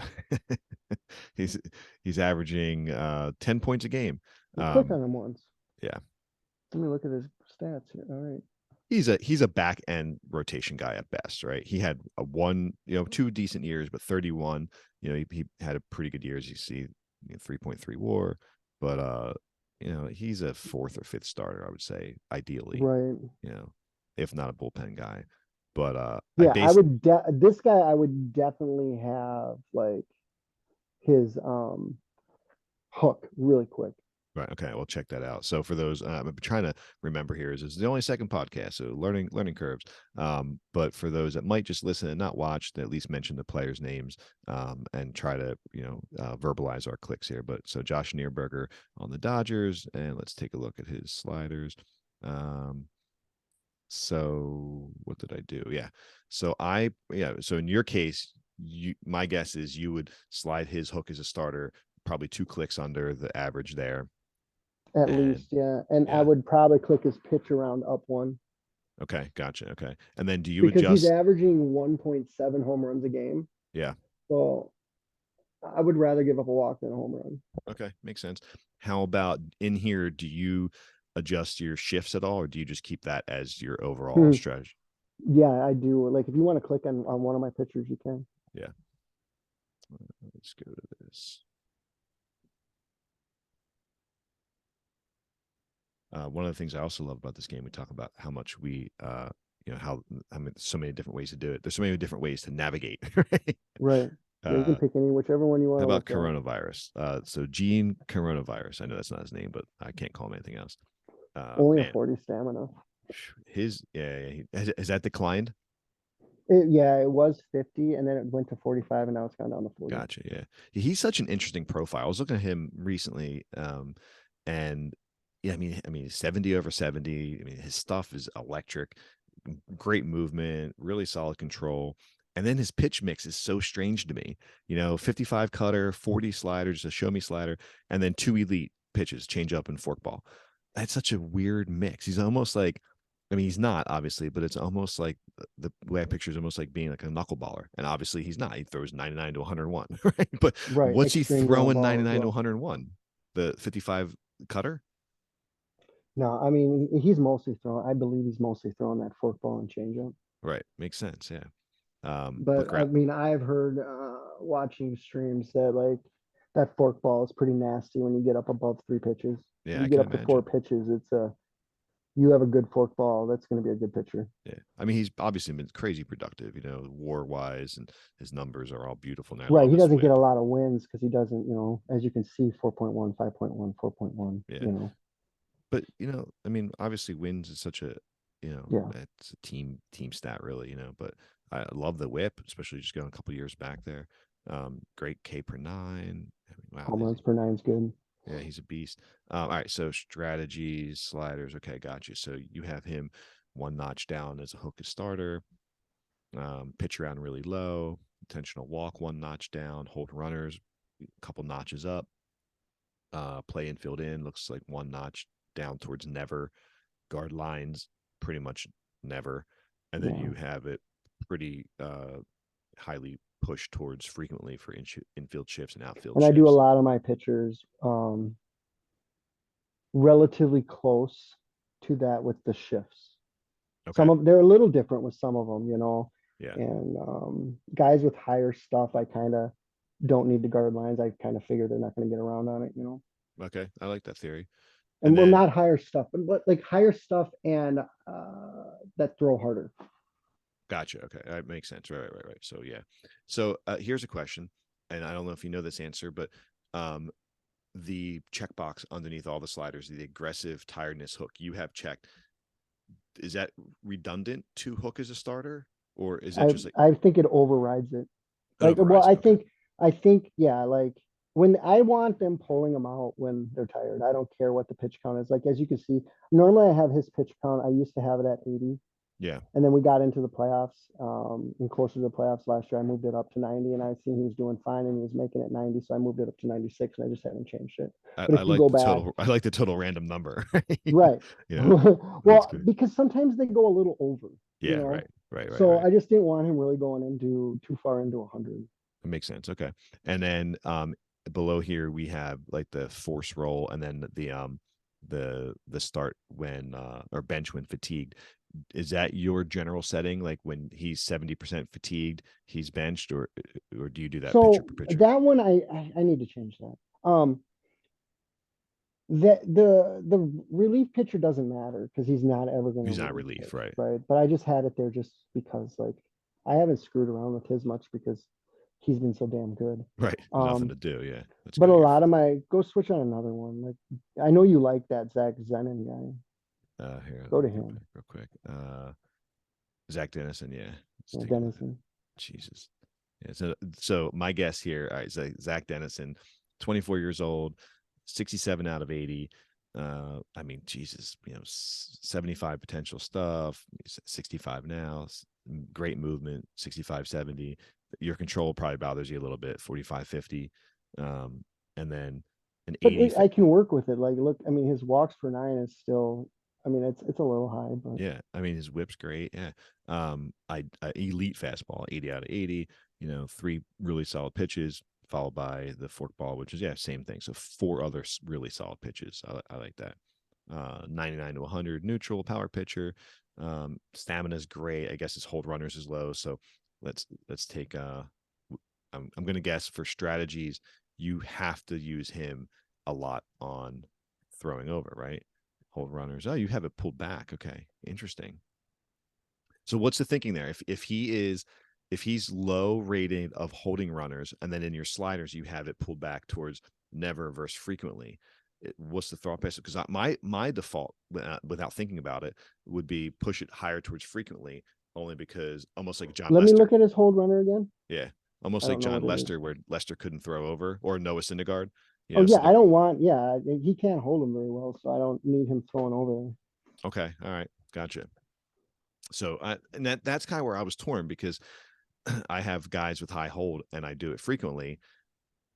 he's averaging 10 points a game. We'll click Um, on him once. yeah, Let me look at his stats here. All right. he's a back end rotation guy at best, right? He had a one, two decent years, but 31. He had a pretty good year, as you see, 3.3 WAR, but he's a fourth or fifth starter, I would say, ideally, Right. you know, if not a bullpen guy. But I Yeah, based this guy I would definitely have like his hook really quick. Right. Okay. We'll check that out. So for those, I'm trying to remember here is the only second podcast, so learning curves. But for those that might just listen and not watch, at least mention the players' names, and try to verbalize our clicks here. But so Josh Nierberger on the Dodgers, and let's take a look at his sliders. So what did I do? Yeah. So in your case, my guess is you would slide his hook as a starter, probably 2 clicks under the average there. At And least, yeah. And I yeah. would probably click his pitch around up one Okay, gotcha. Okay. And then do you because he's adjust? averaging 1.7 home runs a game. Yeah. So I would rather give up a walk than a home run. Okay, makes sense. How about in here? Do you adjust your shifts at all, or do you just keep that as your overall strategy? Yeah, I do. Like if you want to click on one of my pictures, you can. Yeah. Let's go to this. One of the things I also love about this game, we talk about how much we, how I mean, so many different ways to do it. There's so many different ways to navigate. Right? Right. Yeah, you can Uh, pick any, whichever one you want how to about look at. coronavirus? So Gene coronavirus. I know that's not his name, but I can't call him anything else. Only a Man, 40 stamina. his has that declined? Yeah, it was 50 and then it went to 45 and now it's gone down to 40. Gotcha. Yeah, he's such an interesting profile. I was looking at him recently, and yeah, I mean, 70 over 70. I mean, his stuff is electric, great movement, really solid control. And then his pitch mix is so strange to me. 55 cutter, 40 sliders, a show me slider, and then 2 elite pitches, change up and forkball. That's such a weird mix. He's almost like, I mean, he's not obviously, but it's almost like the way I picture is almost like being like a knuckleballer. And obviously he's not. He throws 99 to 101, right? But Right. what's he Extreme ground throwing ball as 99 to well. 101? The 55 cutter? No, I mean he's mostly throwing. I believe he's mostly throwing that forkball and changeup. Right. Makes sense. Yeah. But But I mean, I've heard watching streams that like that forkball is pretty nasty when you get up above 3 pitches. yeah, When I you get can up to 4 pitches, it's a you have a good forkball. That's going to be a good pitcher. Yeah. I mean, he's obviously been crazy productive, war wise, and his numbers are all beautiful. And I Right. love He his doesn't get whip. a lot of wins because he doesn't, as you can see, 4.1, 5.1, 4.1, Yeah. But, I mean, obviously wins is such a, Yeah. it's a team stat really, but I love the whip, especially just going a couple years back there. Great K per nine. I mean, wow. Home runs per nine is good. Yeah, he's a beast. All right. So strategies, sliders. Okay. Got you. So you have him one notch down as a hook starter. Pitch around really low, intentional walk 1 notch down, hold runners a couple notches up, play infield in looks like 1 notch down towards never, guard lines pretty much never, and then Yeah. you have it pretty highly pushed towards frequently for infield shifts and outfield And I do a shifts. lot of my pitchers relatively close to that with the shifts. Okay. They're a little different with some of them, Yeah. and guys with higher stuff, I kind of don't need the guard lines. I kind of figure they're not going to get around on it. Okay. I like that theory. And And well, then not higher stuff, but like higher stuff and that throw harder. gotcha. Okay. That makes sense. Right. So yeah. So here's a question, and I don't know if you know this answer, but um the checkbox underneath all the sliders, the aggressive tiredness hook you have checked, is that redundant to hook as a starter, or is that I just like I think it overrides it. it Like, well, overrides it? Okay. I think, yeah, like when I want them pulling them out when they're tired. I don't care what the pitch count is. Like as you can see, normally I have his pitch count. I used to have it at 80, Yeah. and then we got into the playoffs, and closer to the playoffs last year. I moved it up to 90, and I seen he was doing fine, and he was making it 90, so I moved it up to 96, and I just haven't changed it. But I if you like go the back, total. I like the total random number. right, That's well, good. because sometimes they go a little over, you Yeah. know. So Right. I just didn't want him really going into too far into 100. It makes sense. Okay. And then below here we have like the force roll, and then the start when or bench when fatigued. Is that your general setting? Like when he's 70% fatigued, he's benched, or do you do that pitcher So per pitcher? that one I need to change that. The relief pitcher doesn't matter because he's not ever going to He's not relief relief, pitch, right? right? But I just had it there just because like I haven't screwed around with his much because he's been so damn good. Right. Nothing Um, to do. Yeah. Let's but go a to your lot of my go switch on another one. Like I know you like that Zach Zenon guy. here. Go Let to me go him. back real quick. Zach Dennison. Yeah. Let's Yeah, take a look. Dennison. Jesus. Yeah. So my guess here, all right, is Zach Dennison, 24 years old, 67 out of 80. I mean, Jesus, 75 potential stuff, 65 now, great movement, 65, 70. Your control probably bothers you a little bit, 45, 50. And then an But 80. I can work with it. Like, look, I mean, his walks per nine is still. I mean, it's a little high, but Yeah, I mean his whip's great. Yeah, I elite fastball, 80 out of 80. Three really solid pitches, followed by the fork ball, which is, yeah, same thing. So four other really solid pitches. I like that. 99 to 100 neutral power pitcher. Stamina is great. I guess his hold runners is low. So let's take. I'm gonna guess for strategies, you have to use him a lot on throwing over, right? Hold runners. Oh, you have it pulled back. Okay, interesting. So what's the thinking there? If he's low rated of holding runners, and then in your sliders you have it pulled back towards never versus frequently, what's the thought process? Because my default, without thinking about it, would be push it higher towards frequently, only because almost like John let me look Lester. at his hold runner again. Yeah, I almost like don't know John what it is. Lester, where Lester couldn't throw over, or Noah Syndergaard. Oh So yeah, I don't want. Yeah, he can't hold him very well, so I don't need him throwing over. okay, all right, gotcha. So and that's kind of where I was torn, because I have guys with high hold and I do it frequently,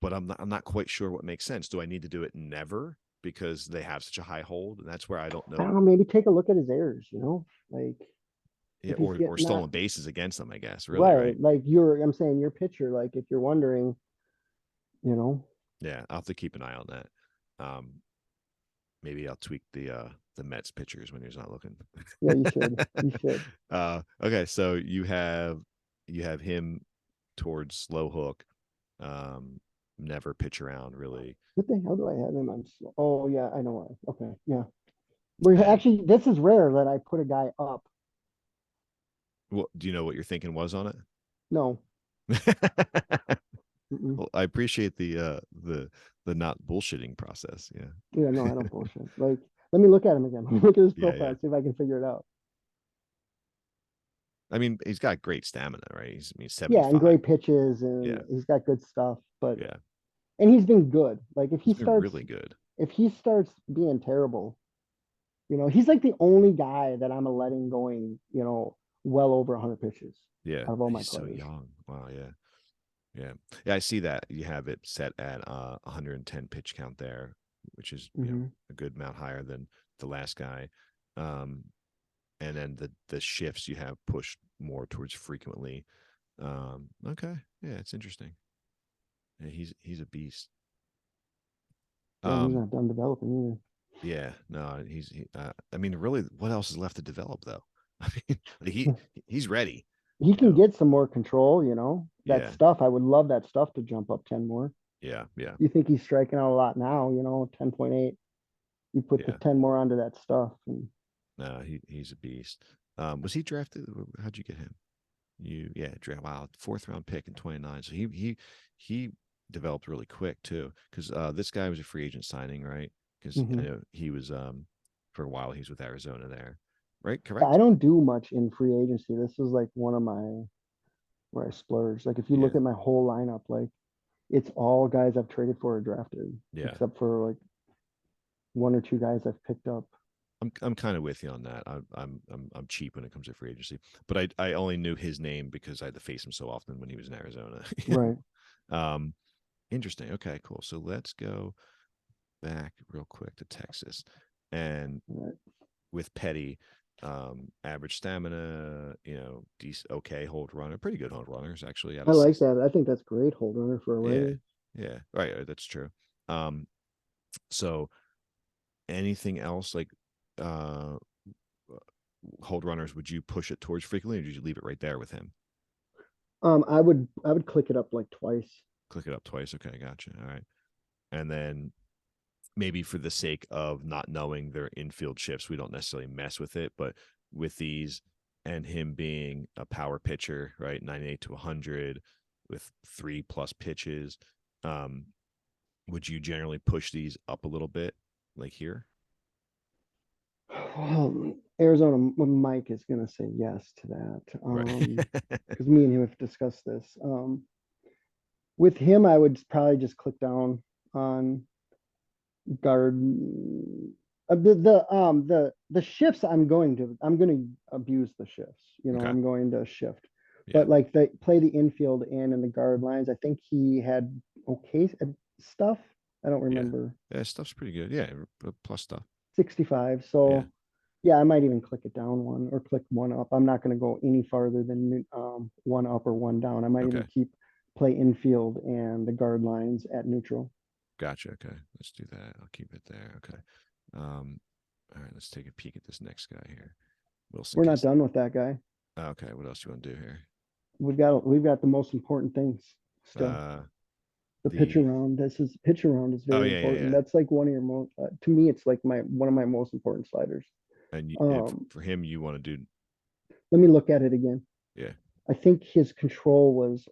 but I'm not quite sure what makes sense. Do I need to do it never because they have such a high hold? And that's where I don't I don't know. know. Maybe take a look at his errors. Like Yeah, if he's or getting not stolen bases against them, I guess, really, right, right? like I'm saying your pitcher. Like if you're wondering, you know, Yeah, I'll have to keep an eye on that. Um, maybe I'll tweak the Mets pitchers when he's not looking. yeah, you should. You should. Okay, so you have him towards slow hook, um, never pitch around really, What the hell do I have him on? Oh yeah, I know why. Okay, yeah. We're and actually this is rare that I put a guy up. what do you know what your thinking was on No. it? Mm-mm. Well, I appreciate the not bullshitting process. Yeah. Yeah, no, I don't bullshit. Like, let me look at him again. Let me look at his Yeah, profile, yeah. see if I can figure it out. I mean, he's got great stamina, right? I mean, Yeah, and 75. great pitches, and Yeah, he's got good stuff. But yeah. and he's been good. Like He's been really good. if he starts being terrible, he's like the only guy that I'm a letting going, well over 100 pitches Yeah, out of all my he's so players. young. Wow, yeah. Yeah. Yeah, I see that you have it set at 110 pitch count there, which is, Hmm. a good amount higher than the last guy. Um, and then the shifts you have pushed more towards frequently. Okay. Yeah, it's interesting. Yeah, he's a beast. Yeah, and he's Um, not done developing yeah, no, I mean, really, what else is left to develop though? I mean, like either. he's ready, He you can know. get some more control, that Yeah, stuff. I would love that stuff to jump up 10 more. yeah, yeah, You think he's striking out a lot now, 10.8. You put the yeah. 10 more onto that stuff. And No, he's a beast. Was he drafted? How'd you get him? Yeah, draft. Wow, fourth round pick in 29. So he developed really quick too, because this guy was a free agent signing, right? Because I mhm. know he was for a while he's with Arizona there, right? I Correct? don't do much in free agency. This is like one of my where I splurge. Like if you look Yeah, at my whole lineup, like it's all guys I've traded for or drafted, yeah. except for like one or two guys I've picked up. I'm kind of with you on that. I'm cheap when it comes to free agency, but I only knew his name because I had to face him so often when he was in Arizona. Right. um, interesting. Okay, cool. So let's go back real quick to Texas, and Right. with Petty, average stamina, decent, okay, hold runner, pretty good hold runners actually out I of like six. that. I think that's great hold runner for a Yeah, righty. yeah, right. That's true. Um, so anything else like uh hold runners, would you push it towards frequently, or did you leave it right there with him? I would click it up like twice. Click it up twice. Okay, gotcha. All right. And then maybe for the sake of not knowing their infield shifts, we don't necessarily mess with it. But with these and him being a power pitcher, right, 98 to 100, with 3+ pitches. Um, would you generally push these up a little bit, like here? Well, Arizona Mike is going to say yes to that. Right. Because me and him have discussed this. With him, I would probably just click down on guard. The shifts I'm going to abuse the shifts. Okay. I'm going to shift, Yeah. but like they play the infield and in the guard lines. I think he had okay stuff. I don't Yeah. remember Yeah. Stuff's pretty good. Yeah. Plus stuff. 65. Yeah. So yeah, I might even click it down one or click one up. I'm not going to go any farther than one up or one down. I might even Okay. keep play infield and the guard lines at neutral. Gotcha. Okay. Let's do that. I'll keep it there. Okay. All right. Let's take a peek at this next guy here. Wilson We're not Cast. done with that guy. Okay. What else do you want to do here? We've got the most important things still. Uh, The pitcher the round. This is pitcher round is oh very yeah, yeah, important. yeah. That's like one of your most to me. It's like my one of my most important sliders. And if Um, for him, you want to do Let me look at it again. yeah. I think his control was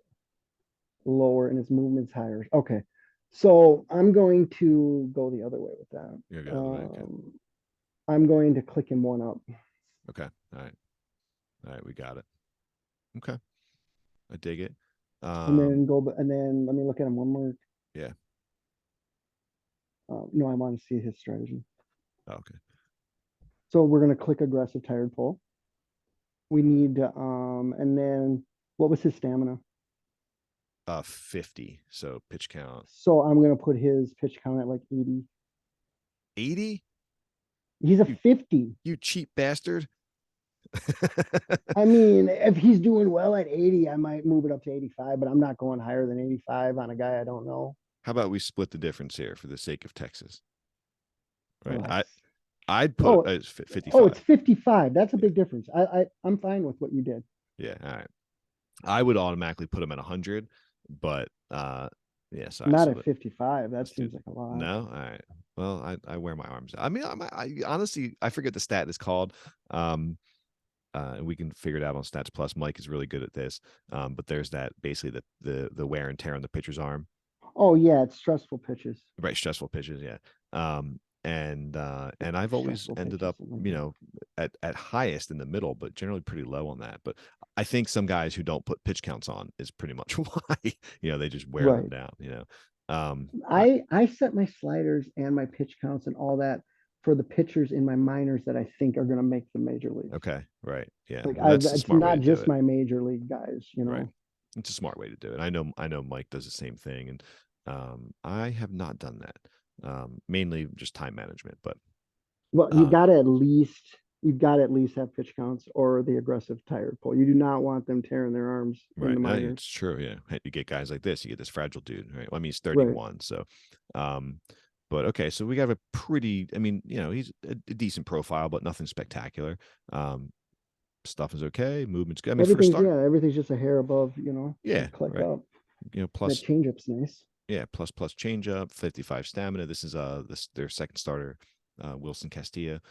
lower and his movement's higher. Okay. So I'm going to go the other way with that. You go the other way. Okay. I'm going to click him one up Okay. All right. All right. We got it. Okay. I dig it. and then go, and then let me look at him one more. Yeah. No, I want to see his strategy. Oh, okay. So we're going to click aggressive tired pull. We need, and then what was his stamina? 50. So pitch count So I'm going to put his pitch count at like 80. 80. He's a You 50. you cheap bastard. I mean, if he's doing well at 80, I might move it up to 85, but I'm not going higher than 85 on a guy I don't know. How about we split the difference here for the sake of Texas? Right. Oh, I'd put oh, it's oh, it's 55. 55. That's a Yeah. big difference. I'm fine with what you did. Yeah. All right. I would automatically put him at 100, but yeah. Sorry. Not So at 55. That let's do seems like a lot. no. All right. Well, I wear my arms out. I mean, I honestly I forget the stat is called. And we can figure it out on Stats Plus. Mike is really good at this. But there's that basically the wear and tear on the pitcher's arm. Oh yeah, it's stressful pitches. Right, stressful pitches, yeah. And I've always Stressful ended pitches. up, at highest in the middle, but generally pretty low on that. But I think some guys who don't put pitch counts on is pretty much why, they just wear them Right. down. Um, I, I set my sliders and my pitch counts and all that for the pitchers in my minors that I think are going to make the major leagues. okay, right, yeah. Like Well, that's a it's smart way not to do just it, my major league guys. right? It's a smart way to do it. I know Mike does the same thing, and I have not done that. Mainly just time management, but Well, uh, you've got to at least have pitch counts or the aggressive tired pull. You do not want them tearing their arms in right. the No, minors. it's true. Yeah. You get guys like this, you get this fragile dude, right? Well, I mean, he's Right. 31. So, but okay. So we got a pretty, I mean, he's a decent profile, but nothing spectacular. Stuff is okay. Movement's good. I mean, for a start, Everything's just a hair above, yeah, that click right. up. That Plus, changeup's nice. yeah, plus change up, 55 stamina. This is their second starter, Wilson Castilla.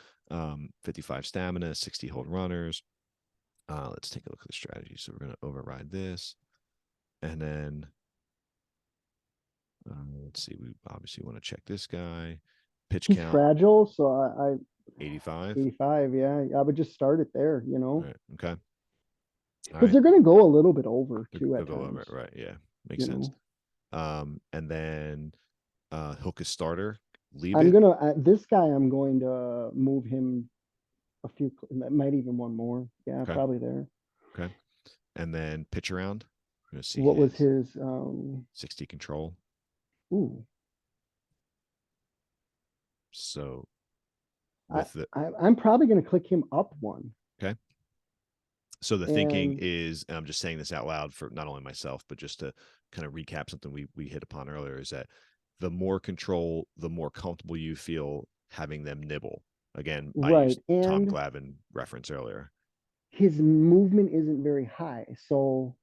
55 stamina, 60 hold runners. Let's take a look at the strategy. So we're going to override this. And then let's see. We obviously want to check this guy. Pitch He's count fragile, so I 85. 85. Yeah, I would just start it there, All right. Okay. All because right. they're going to go a little bit over too They'll at go over times. it. Right. Yeah. Makes You sense. know, And then hook a starter, leave I'm it. gonna this guy. I'm going to move him a few. Might even one more. Yeah, Okay. probably there. Okay. And then pitch around. We're going to see What was his his? 60 control. Ooh, So I, with the I'm probably going to click him up one. okay. So the thinking And is, and I'm just saying this out loud for not only myself, but just to kind of recap something we hit upon earlier, is that the more control, the more comfortable you feel having them nibble. Again, I right, used Tom and Glavine reference earlier. his movement isn't very high, so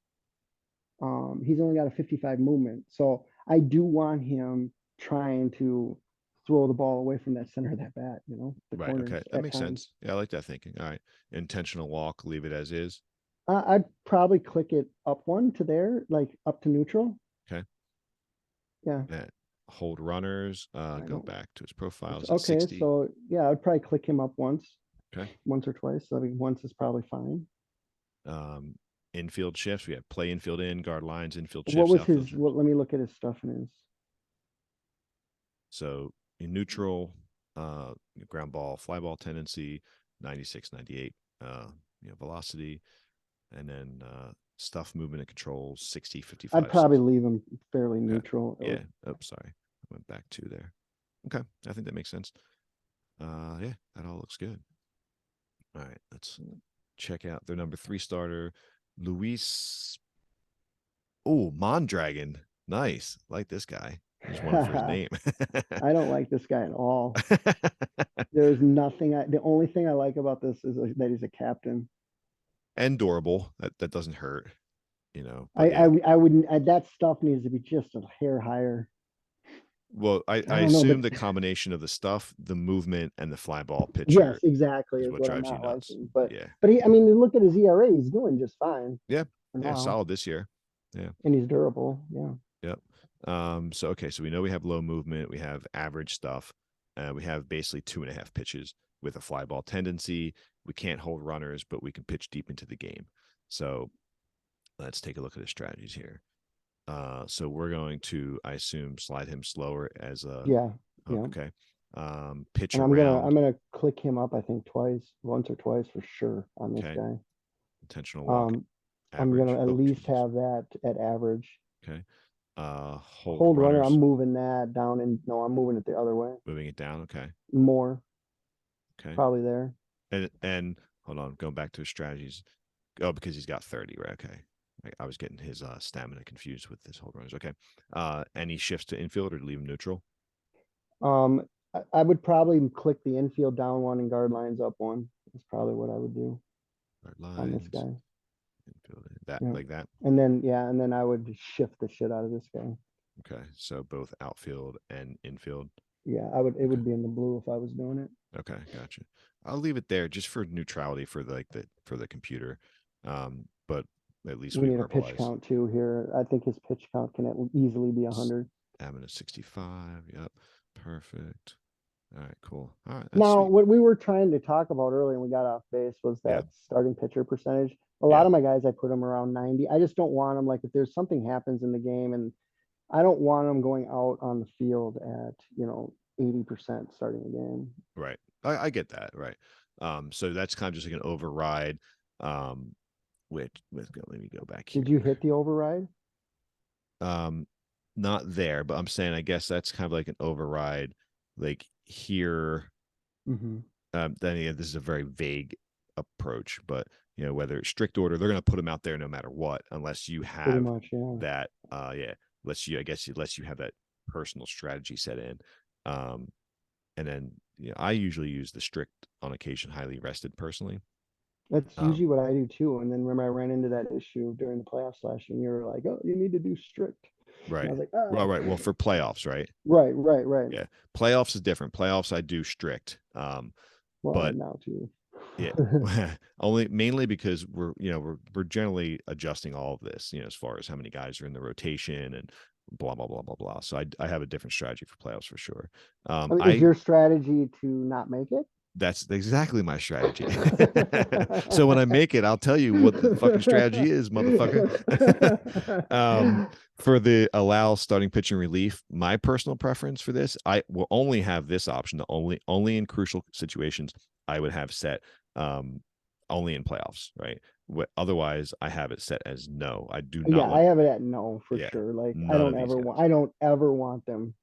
he's only got a 55 movement. So I do want him trying to throw the ball away from that center of that bat, the Right. corners Okay. That at makes times. sense. Yeah, I like that thinking. All right. Intentional walk, leave it as is. I'd probably click it up one to there, like up to neutral. Okay. Yeah, Hold runners, I go don't. back to his profiles at Okay, 60. so yeah, I'd probably click him up Okay. once or twice. So I mean, once is probably fine. Um, Infield shifts. We have play infield in, guard lines, infield What shifts, was outfield his? shifts. What? Let me look at his stuff in his. So in neutral, ground ball, fly ball tendency, 96, 98, velocity, and then stuff, movement, and control, 60, I'd 55, probably 60. leave him fairly Okay. neutral. Yeah. Oh, sorry. I went back two there. Okay. I think that makes sense. Yeah, that all looks good. All right. Let's check out their number 3 starter, Luis. Oh, Mondragon. Nice. Like this guy. I just want him for his I name. don't like this guy at all. There's nothing. The only thing I like about this is that he's a captain. And durable. That doesn't hurt, I But I, yeah. I wouldn't. That stuff needs to be just a hair higher. Well, I I don't know, but assume the combination of the stuff, the movement, and the fly ball yes, pitcher exactly is is what what I'm drives you not nuts. liking. Yeah. But he, I mean, you look at his ERA, he's doing just fine Yeah. for Yeah. now, Solid this year. Yeah. and he's durable. Yeah. Yep. So okay, so we know we have low movement, we have average stuff, we have basically 2.5 pitches with a fly ball tendency. We can't hold runners, but we can pitch deep into the game. So let's take a look at his strategies here. So we're going to, I assume, slide him slower as a Yeah. hook. Yeah. Okay. Pitch And I'm around. gonna click him up, I think twice, once or twice for sure on this Okay. guy. Intentional walk Um, I'm average. gonna at Oh, least Jesus. have that at average. Okay. Hold Hold runner, I'm runners. moving that down, and no, I'm moving it the other way. Moving it down. Okay. More, Okay. probably there. And hold on, going back to his strategies. Oh, because he's got 30, right? Okay. I was getting his stamina confused with his hold runners. Okay. Any shifts to infield or leave him neutral? I would probably click the infield down one and guard lines up one. That's probably what I would do Guard on this lines, guy. infield, that Yeah. like that. And then yeah, and then I would shift the shit out of this guy. Okay. So both outfield and infield. Yeah, I would it Okay. would be in the blue if I was doing it. Okay, gotcha. I'll leave it there just for neutrality for the computer. But at least We we need a pitch verbalize. count too here. I think his pitch count can easily be 100. Stamina 65. Yep. Perfect. All right, cool. All right, that's Now, sweet. what we were trying to talk about earlier and we got off base was Yeah. that starting pitcher percentage. A lot Yeah. of my guys, I put them around 90. I just don't want them like if there's something happens in the game and I don't want them going out on the field at, 80% starting the game. Right. I get that. Right. So that's kind of just like an override. Um, with let me go back Did you here. hit the override? Um, not there, but I'm saying I guess that's kind of like an override. Like here, Mm-hmm. then again, this is a very vague approach, but whether it's strict order, they're going to put them out there no matter what, unless you Pretty have much, yeah. that. Yeah, unless you have that personal strategy set in. And then I usually use the strict on occasion, highly rested personally. That's Um, usually what I do too. And then remember, I ran into that issue during the playoffs last year, and you were like, "Oh, you need to do strict," and I right, was like, well, "Oh, right. Well, for playoffs, right? right, right, right." Yeah, playoffs is different. Playoffs I do strict. Well, But now too. yeah, only mainly because we're generally adjusting all of this, as far as how many guys are in the rotation and blah blah blah blah blah. So I have a different strategy for playoffs for sure. I mean, is I your strategy to not make it? That's exactly my strategy. So when I make it, I'll tell you what the fucking strategy is, motherfucker. um, for the allow starting pitching relief, my personal preference for this, I will only have this option. Only in crucial situations, I would have set only in playoffs, right? Otherwise, I have it set as no. I do not Yeah, I want. have it at no for Yeah, sure. Like, none of these guys. I don't ever want them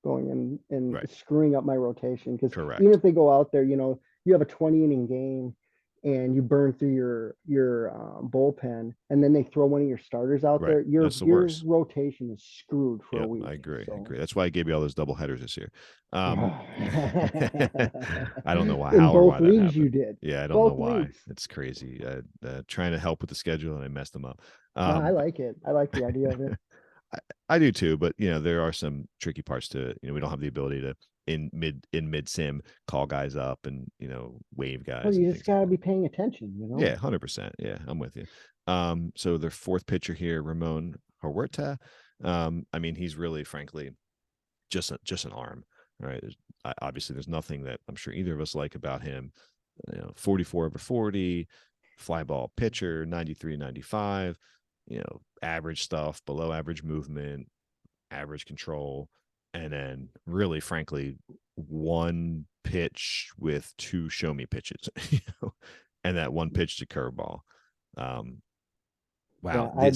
going in and Right. screwing up my rotation because even Correct. if they go out there, you have a 20 inning game and you burn through your bullpen, and then they throw one of your starters out Right. there, your That's the your worst. rotation is screwed for a Yep, I week. agree. I So agree. That's why I gave you all those double headers this year. Um, in I don't know how or both why that leagues, you happened. did Yeah, I don't know both why. leagues. It's crazy. Trying to help with the schedule and I messed them up. No, I But like it. I like the idea of it. I, I do too. But there are some tricky parts to it. We don't have the ability to in mid sim, call guys up and wave Well, guys you and just things like gotta that. be paying attention, you know? Yeah, 100%. Yeah, I'm with you. So their fourth pitcher here, Ramon Huerta. I mean, he's really, frankly, just an arm, right? Obviously, there's nothing that I'm sure either of us like about him. 44 over 40, fly ball pitcher, 93, 95. Average stuff, below average movement, average control, and then really, frankly, one pitch with two show me pitches, and that one pitch to curveball. Um, wow, Yeah, I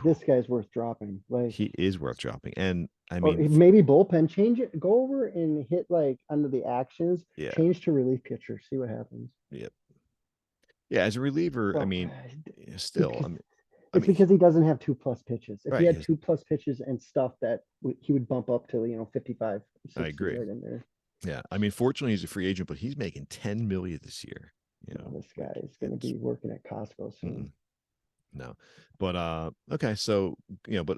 this guy's worth dropping. Like, he is worth dropping, and I or mean, maybe bullpen, change it, go over and hit like under the actions, yeah, change to relief pitcher, see what happens. yeah, yeah. As a reliever, I Well, mean, still, because I it's mean, because he doesn't have 2+ pitches. If he right. had 2+ pitches and stuff, that he would bump up to 55, I 60 agree. right in there. Yeah, I mean, fortunately, he's a free agent, but he's making 10 million this year. No, this guy Like is going to it's be working at Costco soon. no, but okay, so but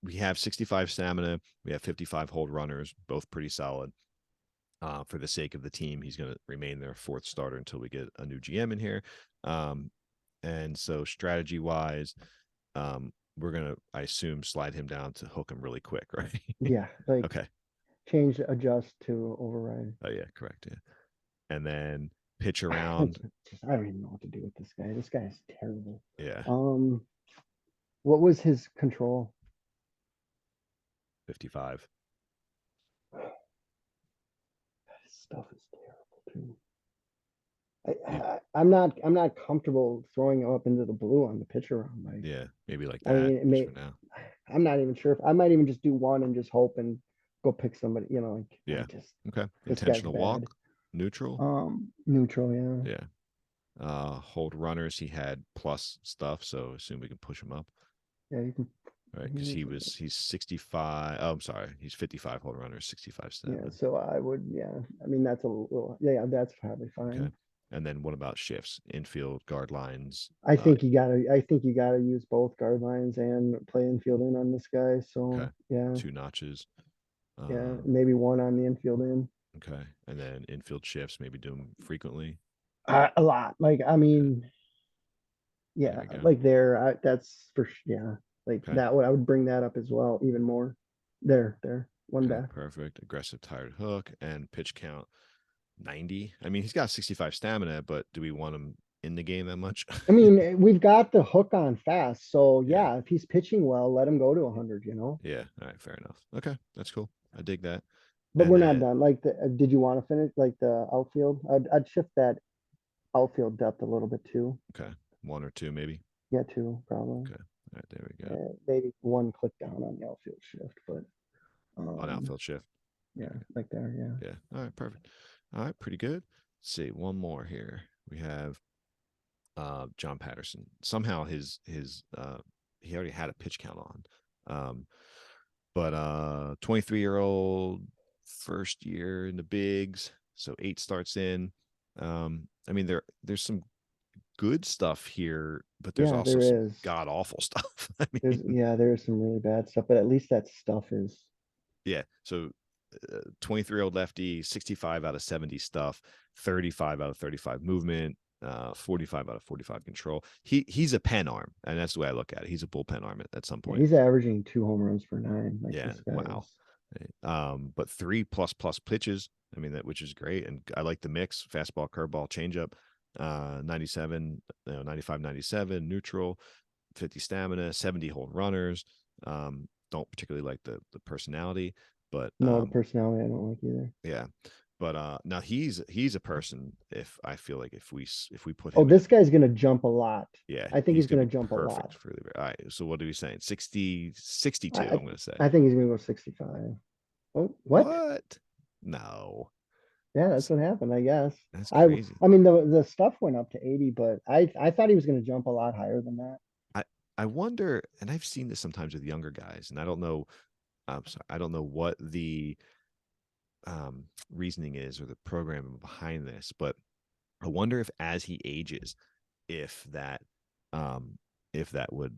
we have 65 stamina, we have 55 hold runners, both pretty solid. For the sake of the team, he's going to remain their fourth starter until we get a new GM in here. And so strategy wise, we're gonna, I assume, slide him down to hook him really quick, right? Yeah, like Okay. change, adjust to override. Oh yeah, correct. Yeah, and then pitch It's around. just, I don't even know what to do with this guy. This guy is terrible. Yeah, Um, what was his control? 55. His stuff is terrible too. I, You, I'm not comfortable throwing him up into the blue on the pitch around. Like, yeah, maybe like I that mean, it just may, for now. I'm not even sure if I might even just do one and just hope and go pick somebody. Like I Yeah. just Okay. this guy's Intentional walk, bad. neutral. Neutral, yeah, Yeah. Hold runners. He had plus stuff, so assume we can push him up. yeah. You can, Right, because he's 65. Oh, I'm sorry, he's 55 hold runners, 65 yeah. stamina. So I would, yeah. I mean, that's a little, yeah. That's probably Okay, fine. and then what about shifts, infield, guard lines? I think you gotta use both guard lines and play infield in on this guy. Okay, So yeah, two notches. yeah. Uh, Maybe one on the infield in. okay, and then infield shifts, maybe do them frequently. A lot. Like I Okay, mean, there yeah. we go. Like there. That's for yeah. Like Okay, that. I would bring that up as well, even more. There. One okay, back. perfect. Aggressive tired hook and pitch count 90. I mean, he's got 65 stamina, but do we want him in the game that much? I mean, we've got the hook on fast. So Yeah. yeah, if he's pitching well, let him go to 100. Yeah. All right. Fair enough. Okay. That's cool. I dig that. But And we're not then, done. Like, did you want to finish like the outfield? I'd shift that outfield depth a little bit too. okay, one or two maybe. Yeah, two probably. Okay. All right. There we go. Maybe one click down on the outfield shift, but On um, outfield shift. yeah, like there, yeah. Yeah. All right. Perfect. All right. Pretty good. Let's see. One more here. We have John Patterson. Somehow he already had a pitch count on. But 23-year-old, first year in the bigs, so 8 starts in. I mean, there's some good stuff here, but there's Yeah, also there some is. god awful stuff. I There's mean, yeah, there's some really bad stuff, but at least that stuff is. yeah. So 23-year-old lefty, 65 out of 70 stuff, 35 out of 35 movement, 45 out of 45 control. He's a pen arm, and that's the way I look at it. He's a bullpen arm at some Yeah, point. he's averaging 2 home runs per nine. Like Yeah, this guy wow. is. But 3++ pitches. I mean, that, which is great, and I like the mix: fastball, curveball, changeup. 97, 95, 97, neutral, 50 stamina, 70 hold runners. Don't particularly like the personality, but No, the personality I don't like either. yeah. But now he's a person. If I feel like if we put Oh, him in, this guy's gonna jump a lot. yeah, I think he's he's gonna gonna be jump a lot. perfect for the. All right. So what are we saying? 60, 62. I I'm gonna say. I think he's gonna go 65. Oh, what? What? No, Yeah, that's what happened, I guess. that's I crazy. I mean the stuff went up to 80, but I thought he was gonna jump a lot higher than that. I I wonder, and I've seen this sometimes with younger guys, and I don't know. I'm sorry, I don't know what the reasoning is or the program behind this, but I wonder if as he ages, if that um, if that would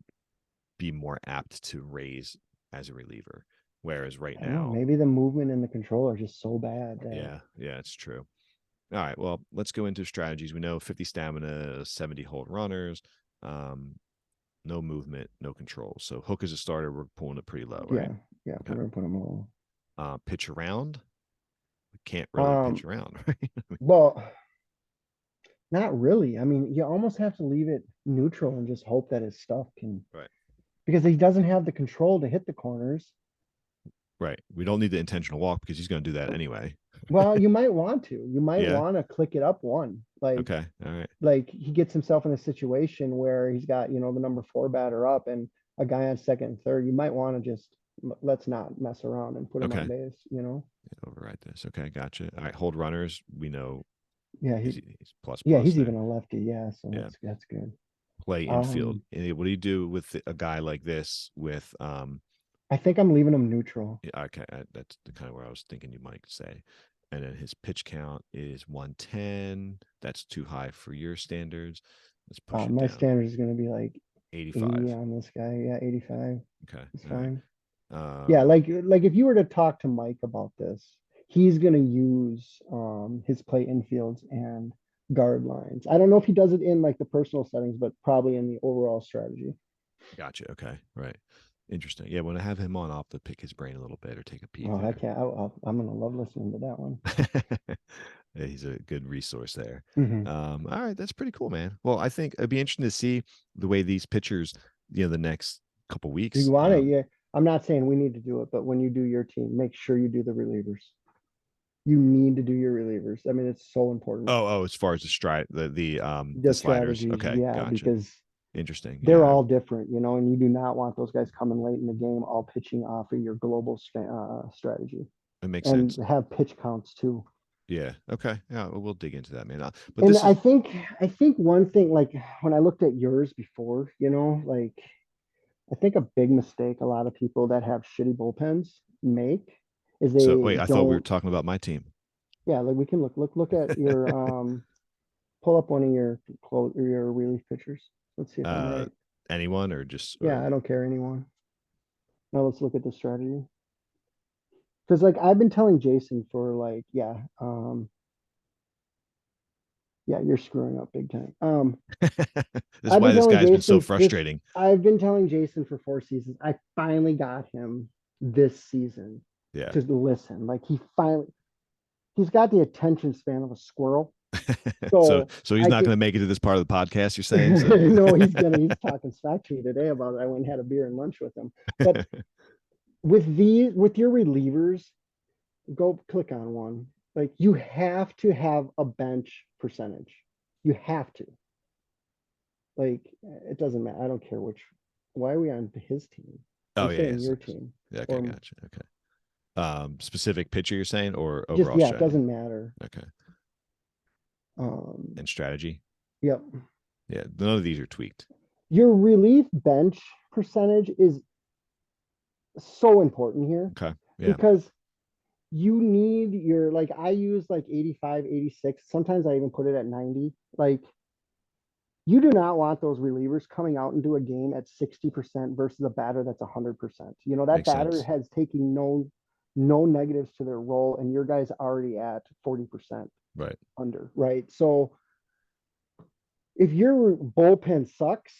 be more apt to raise as a reliever. Whereas right I don't know. now, Maybe the movement in the controller is just so bad that yeah, it's true. All right, well, let's go into strategies. We know 50 stamina, 70 hold runners, um, no movement, no control. So hook is a starter. We're pulling it pretty low, right? yeah, yeah, we're Okay. gonna put them low. Pitch around. We can't really pitch Um, around, right? well, not really. I mean, you almost have to leave it neutral and just hope that his stuff can, Right. because he doesn't have the control to hit the corners. Right. We don't need the intentional walk because he's going to do that anyway. Well, you might want to. You might Yeah. want to click it up one. Okay. All right. Like he gets himself in a situation where he's got, the number four batter up and a guy on second and third. You might want to just let's not mess around and put him on Okay. base. Override this. Okay. Gotcha. All right. Hold runners. We know Yeah, he's plus yeah, plus he's there. even a lefty. Yeah, so Yeah. that's good. Play infield. Um, And what do you do with a guy like this with I think I'm leaving him neutral. yeah, okay, that's the kind of where I was thinking you might say. And then his pitch count is 110. That's too high for your standards. Let's push it My down. standard is going to be like 80 85. on this guy. Yeah, 85 Okay. is All right. fine. Yeah, Um, like if you were to talk to Mike about this, he's going to use his play infields and guard lines. I don't know if he does it in like the personal settings, but probably in the overall strategy. gotcha. Okay. Right. Interesting. Yeah, when I have him on, I'll have to pick his brain a little bit or take a peek Oh, I there. can't. I'm going to love listening to that one. Yeah, he's a good resource there. Hmm. All right, that's pretty cool, man. Well, I think it'd be interesting to see the way these pitchers, the next couple If you weeks. want it, yeah. I'm not saying we need to do it, but when you do your team, make sure you do the relievers. You need to do your relievers. I mean, it's so important. As far as the stride, the The sliders. strategies, Okay, yeah, gotcha. because Interesting. they're Yeah, all different, and you do not want those guys coming late in the game, all pitching off of your global strategy it makes and sense. have pitch counts too. Yeah. Okay. Yeah, we'll dig into that, man. But And this I is think, I think one thing, like when I looked at yours before, like I think a big mistake a lot of people that have shitty bullpens make is so. they Wait, I thought we were don't. talking about my team. Yeah, like we can look at your pull up one of your relief pitchers. Let's see if I'm uh, right. anyone or just Yeah, or I don't care anyone. Now let's look at the strategy. Because like I've been telling Jason for like, yeah, you're screwing up big time. this is I've why been this telling guy's been so Jason this. frustrating. I've been telling Jason for 4 seasons. I finally got him this season Yeah. to listen. Like he's got the attention span of a squirrel. so So so he's I not going can. to make it to this part of the podcast. You're saying so. No, he's talking smack to me today about it. I went and had a beer and lunch with him. But with your relievers, go click on one. Like you have to have a bench percentage. You have to. Like it doesn't matter. I don't care which. Why are we on his team? Oh I'm yeah, saying yes. your team. Yeah, okay, Or gotcha. Okay. Specific pitcher you're saying or just, overall yeah, it strategy? doesn't matter. Okay. Um, And strategy? yep. Yeah, none of these are tweaked. Your relief bench percentage is so important here Okay. Yeah, because you need your, like I use like 85, 86. Sometimes I even put it at 90. Like you do not want those relievers coming out into a game at 60% versus a batter that's 100%. That makes batter sense. has taken no negatives to their role, and your guy's already at 40% Right. under, right? So if your bullpen sucks,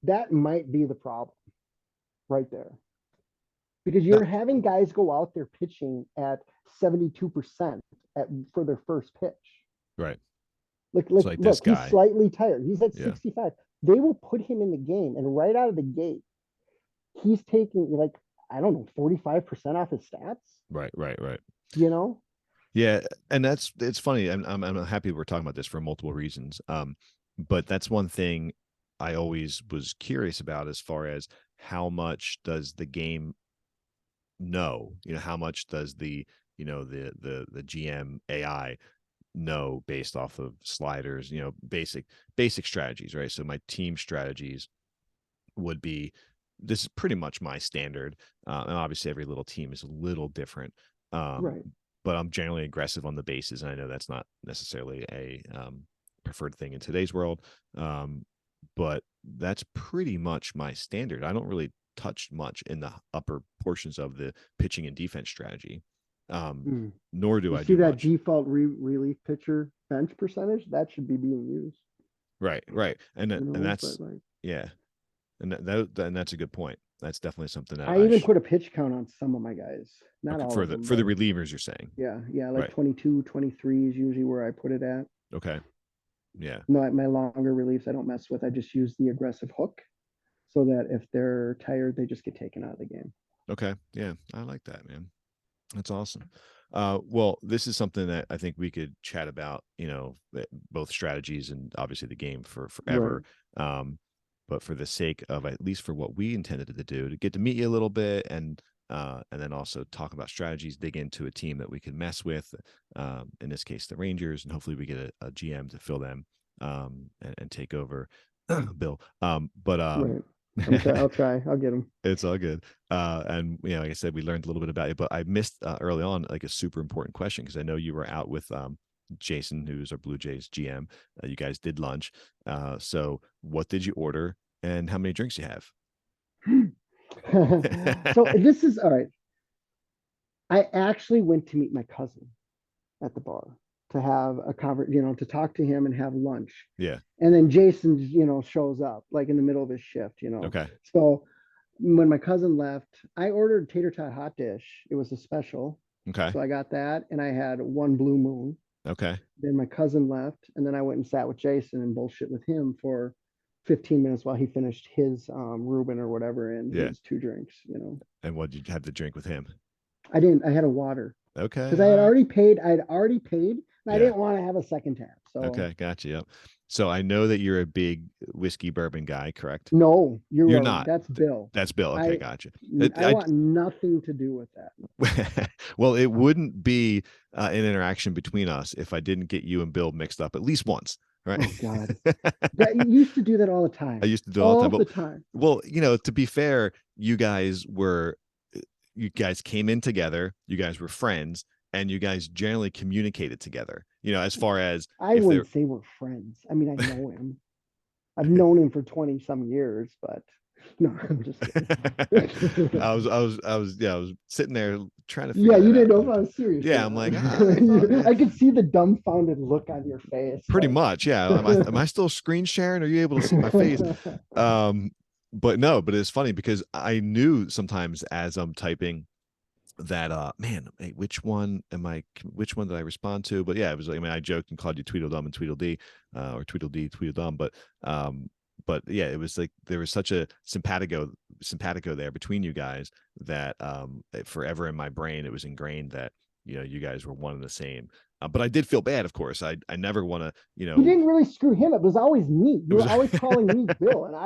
that might be the problem right there. Because No, you're having guys go out there pitching at 72% for their first pitch. right. Like, It's like this look, he's guy. slightly tired. He's at Yeah. 65. They will put him in the game, and right out of the gate, he's taking like I don't know 45% off his stats. Right, right, right. You know, Yeah, and it's funny. I'm happy we're talking about this for multiple reasons. But that's one thing I always was curious about as far as how much does the game know? How much does the GM AI know based off of sliders, basic strategies, right? So my team strategies would be this is pretty much my standard. And obviously every little team is a little different. Um, right? but I'm generally aggressive on the bases. And I know that's not necessarily a preferred thing in today's world. But that's pretty much my standard. I don't really touched much in the upper portions of the pitching and defense strategy. Hmm. Nor do You I see do that much. default relief pitcher bench percentage? That should be being used, Right, right, and But that's like, yeah, and and that's a good point. That's definitely something that I I even put a pitch count on some of my guys. Not okay, all of them, for the but relievers. You're saying yeah, yeah, like right? 22, 23 is usually where I put it at. Okay, yeah, No, my longer reliefs I don't mess with. I just use the aggressive hook so that if they're tired, they just get taken out of the game. okay, yeah. I like that, man. That's awesome. Well, this is something that I think we could chat about, both strategies and obviously the game for Right. forever. Um, but for the sake of at least for what we intended to do, to get to meet you a little bit and then also talk about strategies, dig into a team that we can mess with, in this case, the Rangers, and hopefully we get a GM to fill them and take over Bill. But Right. I'll try. I'll get them. it's all good. And like I said, we learned a little bit about you, but I missed early on like a super important question because I know you were out with Jason, who's our Blue Jays GM. You guys did lunch. So what did you order, and how many drinks you have? So this is all right. I actually went to meet my cousin at the bar to have a to talk to him and have lunch. Yeah. And then Jason, shows up like in the middle of his shift. Okay. So when my cousin left, I ordered tater tot hot dish. It was a special. Okay. So I got that and I had one blue moon. Okay. Then my cousin left, and then I went and sat with Jason and bullshit with him for 15 minutes while he finished his Reuben or whatever and Yeah. his two drinks. And what did you have to drink with him? I didn't. I had a water Okay. because All right. I had already paid, and I Yeah. didn't want to have a second tap. So Okay. Gotcha. Yep. So I know that you're a big whiskey bourbon guy, correct? no, you're You're wrong. not. That's Bill. That's Bill. Okay. I Gotcha. I want nothing to do with that. Well, it wouldn't be an interaction between us if I didn't get you and Bill mixed up at least once, right? Oh God, that you used to do that all the I time, used to do it all the all time, but the time. well, to be fair, you guys came in together, you guys were friends, and you guys generally communicated together. As far as I if they're wouldn't say we're friends. I mean, I know him. I've known him for 20 some years, but no, I'm just kidding. I was sitting there trying to Yeah, figure you that out didn't the know whole if I time. was serious or Yeah, I'm like, not. I thought, yeah, I could see the dumbfounded look on your face. pretty much, yeah. Am I still screen sharing? Are you able to see my face? Um, but it's funny because I knew sometimes as I'm typing that man, hey, which one did I respond to? But yeah, it was like, I mean, I joked and called you Tweedledum and Tweedledee, or Tweedledee, Tweedledum, but yeah, it was like there was such a simpatico there between you guys that forever in my brain it was ingrained that you guys were one and the same. But I did feel bad, of course. I never want to, You didn't really screw him up. It was always me. it You was were always calling me Bill. And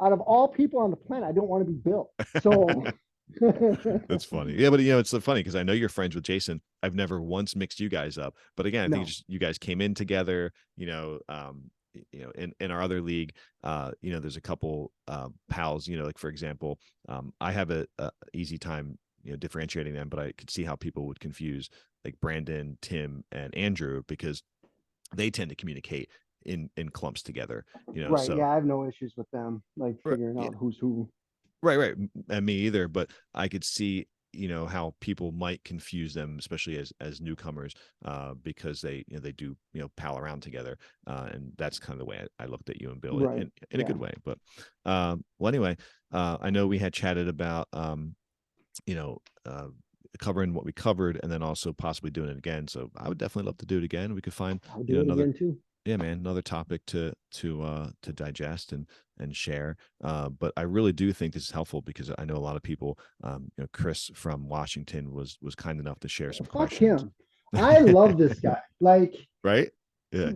out of all people on the planet, I don't want to be Bill. So That's funny. Yeah, but it's so funny because I know you're friends with Jason. I've never once mixed you guys up, but again, I think no. just you guys came in together. In our other league, there's a couple pals. Like for example, I have a easy time differentiating them, but I could see how people would confuse like Brandon, Tim, and Andrew because they tend to communicate in clumps together. Right. So Yeah, I have no issues with them, like right, figuring yeah, out who's who. right, and me either. But I could see how people might confuse them, especially as newcomers, because they do pal around together, and that's kind of the way I looked at you and Bill Right. in a good way. But well, anyway, I know we had chatted about you know uh covering what we covered and then also possibly doing it again, so I would definitely love to do it again. We could find I'll do it another, again too. yeah, man, another topic to digest and share. But I really do think this is helpful because I know a lot of people. Chris from Washington was kind enough to share some Fuck questions. him. I love this guy. Like, Right? Yeah.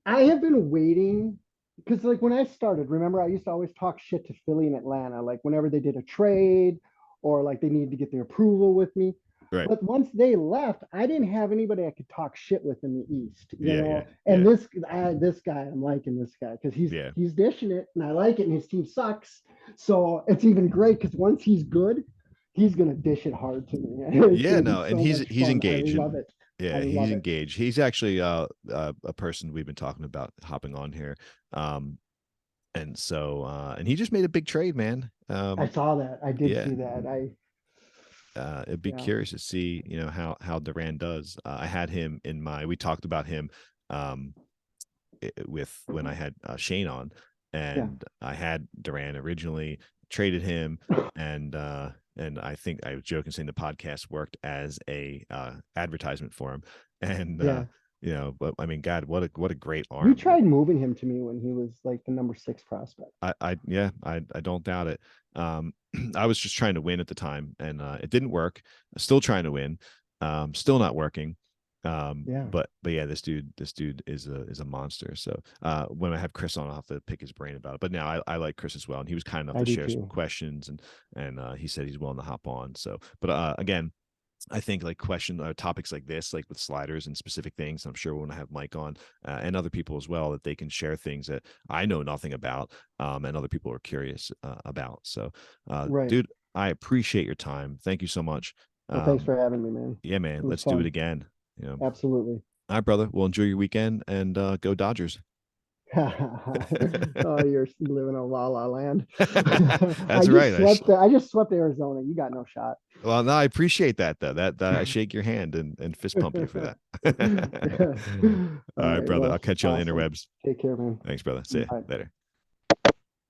I have been waiting because, like, when I started, remember, I used to always talk shit to Philly and Atlanta, like, whenever they did a trade or like they needed to get their approval with me. Right. But once they left, I didn't have anybody I could talk shit with in the East, Yeah. And Yeah. this guy, I'm liking this guy because Yeah. he's dishing it, and I like it, and his team sucks, so it's even great because once he's good, he's gonna dish it hard to me. It's Yeah. gonna be No, and so he's much he's fun. I engaged. love And it. I yeah, he's love it. engaged. He's actually a person we've been talking about hopping on here. And so and he just made a big trade, man. I saw that. I did Yeah, see that. it'd be Yeah, curious to see, you know, how Duran does. I had him in my. We talked about him um, with when I had Shane on, yeah, and I had Duran originally, traded him, and I think I was joking saying the podcast worked as a advertisement for him, and yeah. you know, but I mean, God, what a great You arm. tried moving him to me when he was like the number 6 prospect. Yeah, I don't doubt it. I was just trying to win at the time, and it didn't work. Still trying to win, still not working. Yeah, But yeah, this dude is a monster. So when I have Chris on, I'll have to pick his brain about it. But now I like Chris as well, and he was kind enough I to do share some too. questions, and he said he's willing to hop on. So, but again, I think like question topics like this, like with sliders and specific things, I'm sure when I have Mike on and other people as well, that they can share things that I know nothing about, and other people are curious about. So, Right. dude, I appreciate your time. Thank you so much. Well, thanks Um, for having me, man. yeah, man, It was let's do it fun. again. You know, Absolutely. all right, brother. Well, enjoy your weekend and go Dodgers. Oh, you're living in la la land. That's right. I just swept Arizona. You got no shot. Well, no, I appreciate that though. That I shake your hand and fist pump you for that. All All right, right. brother. Well, I'll catch you on the awesome. interwebs. Take care, man. Thanks, brother. See you Bye. later.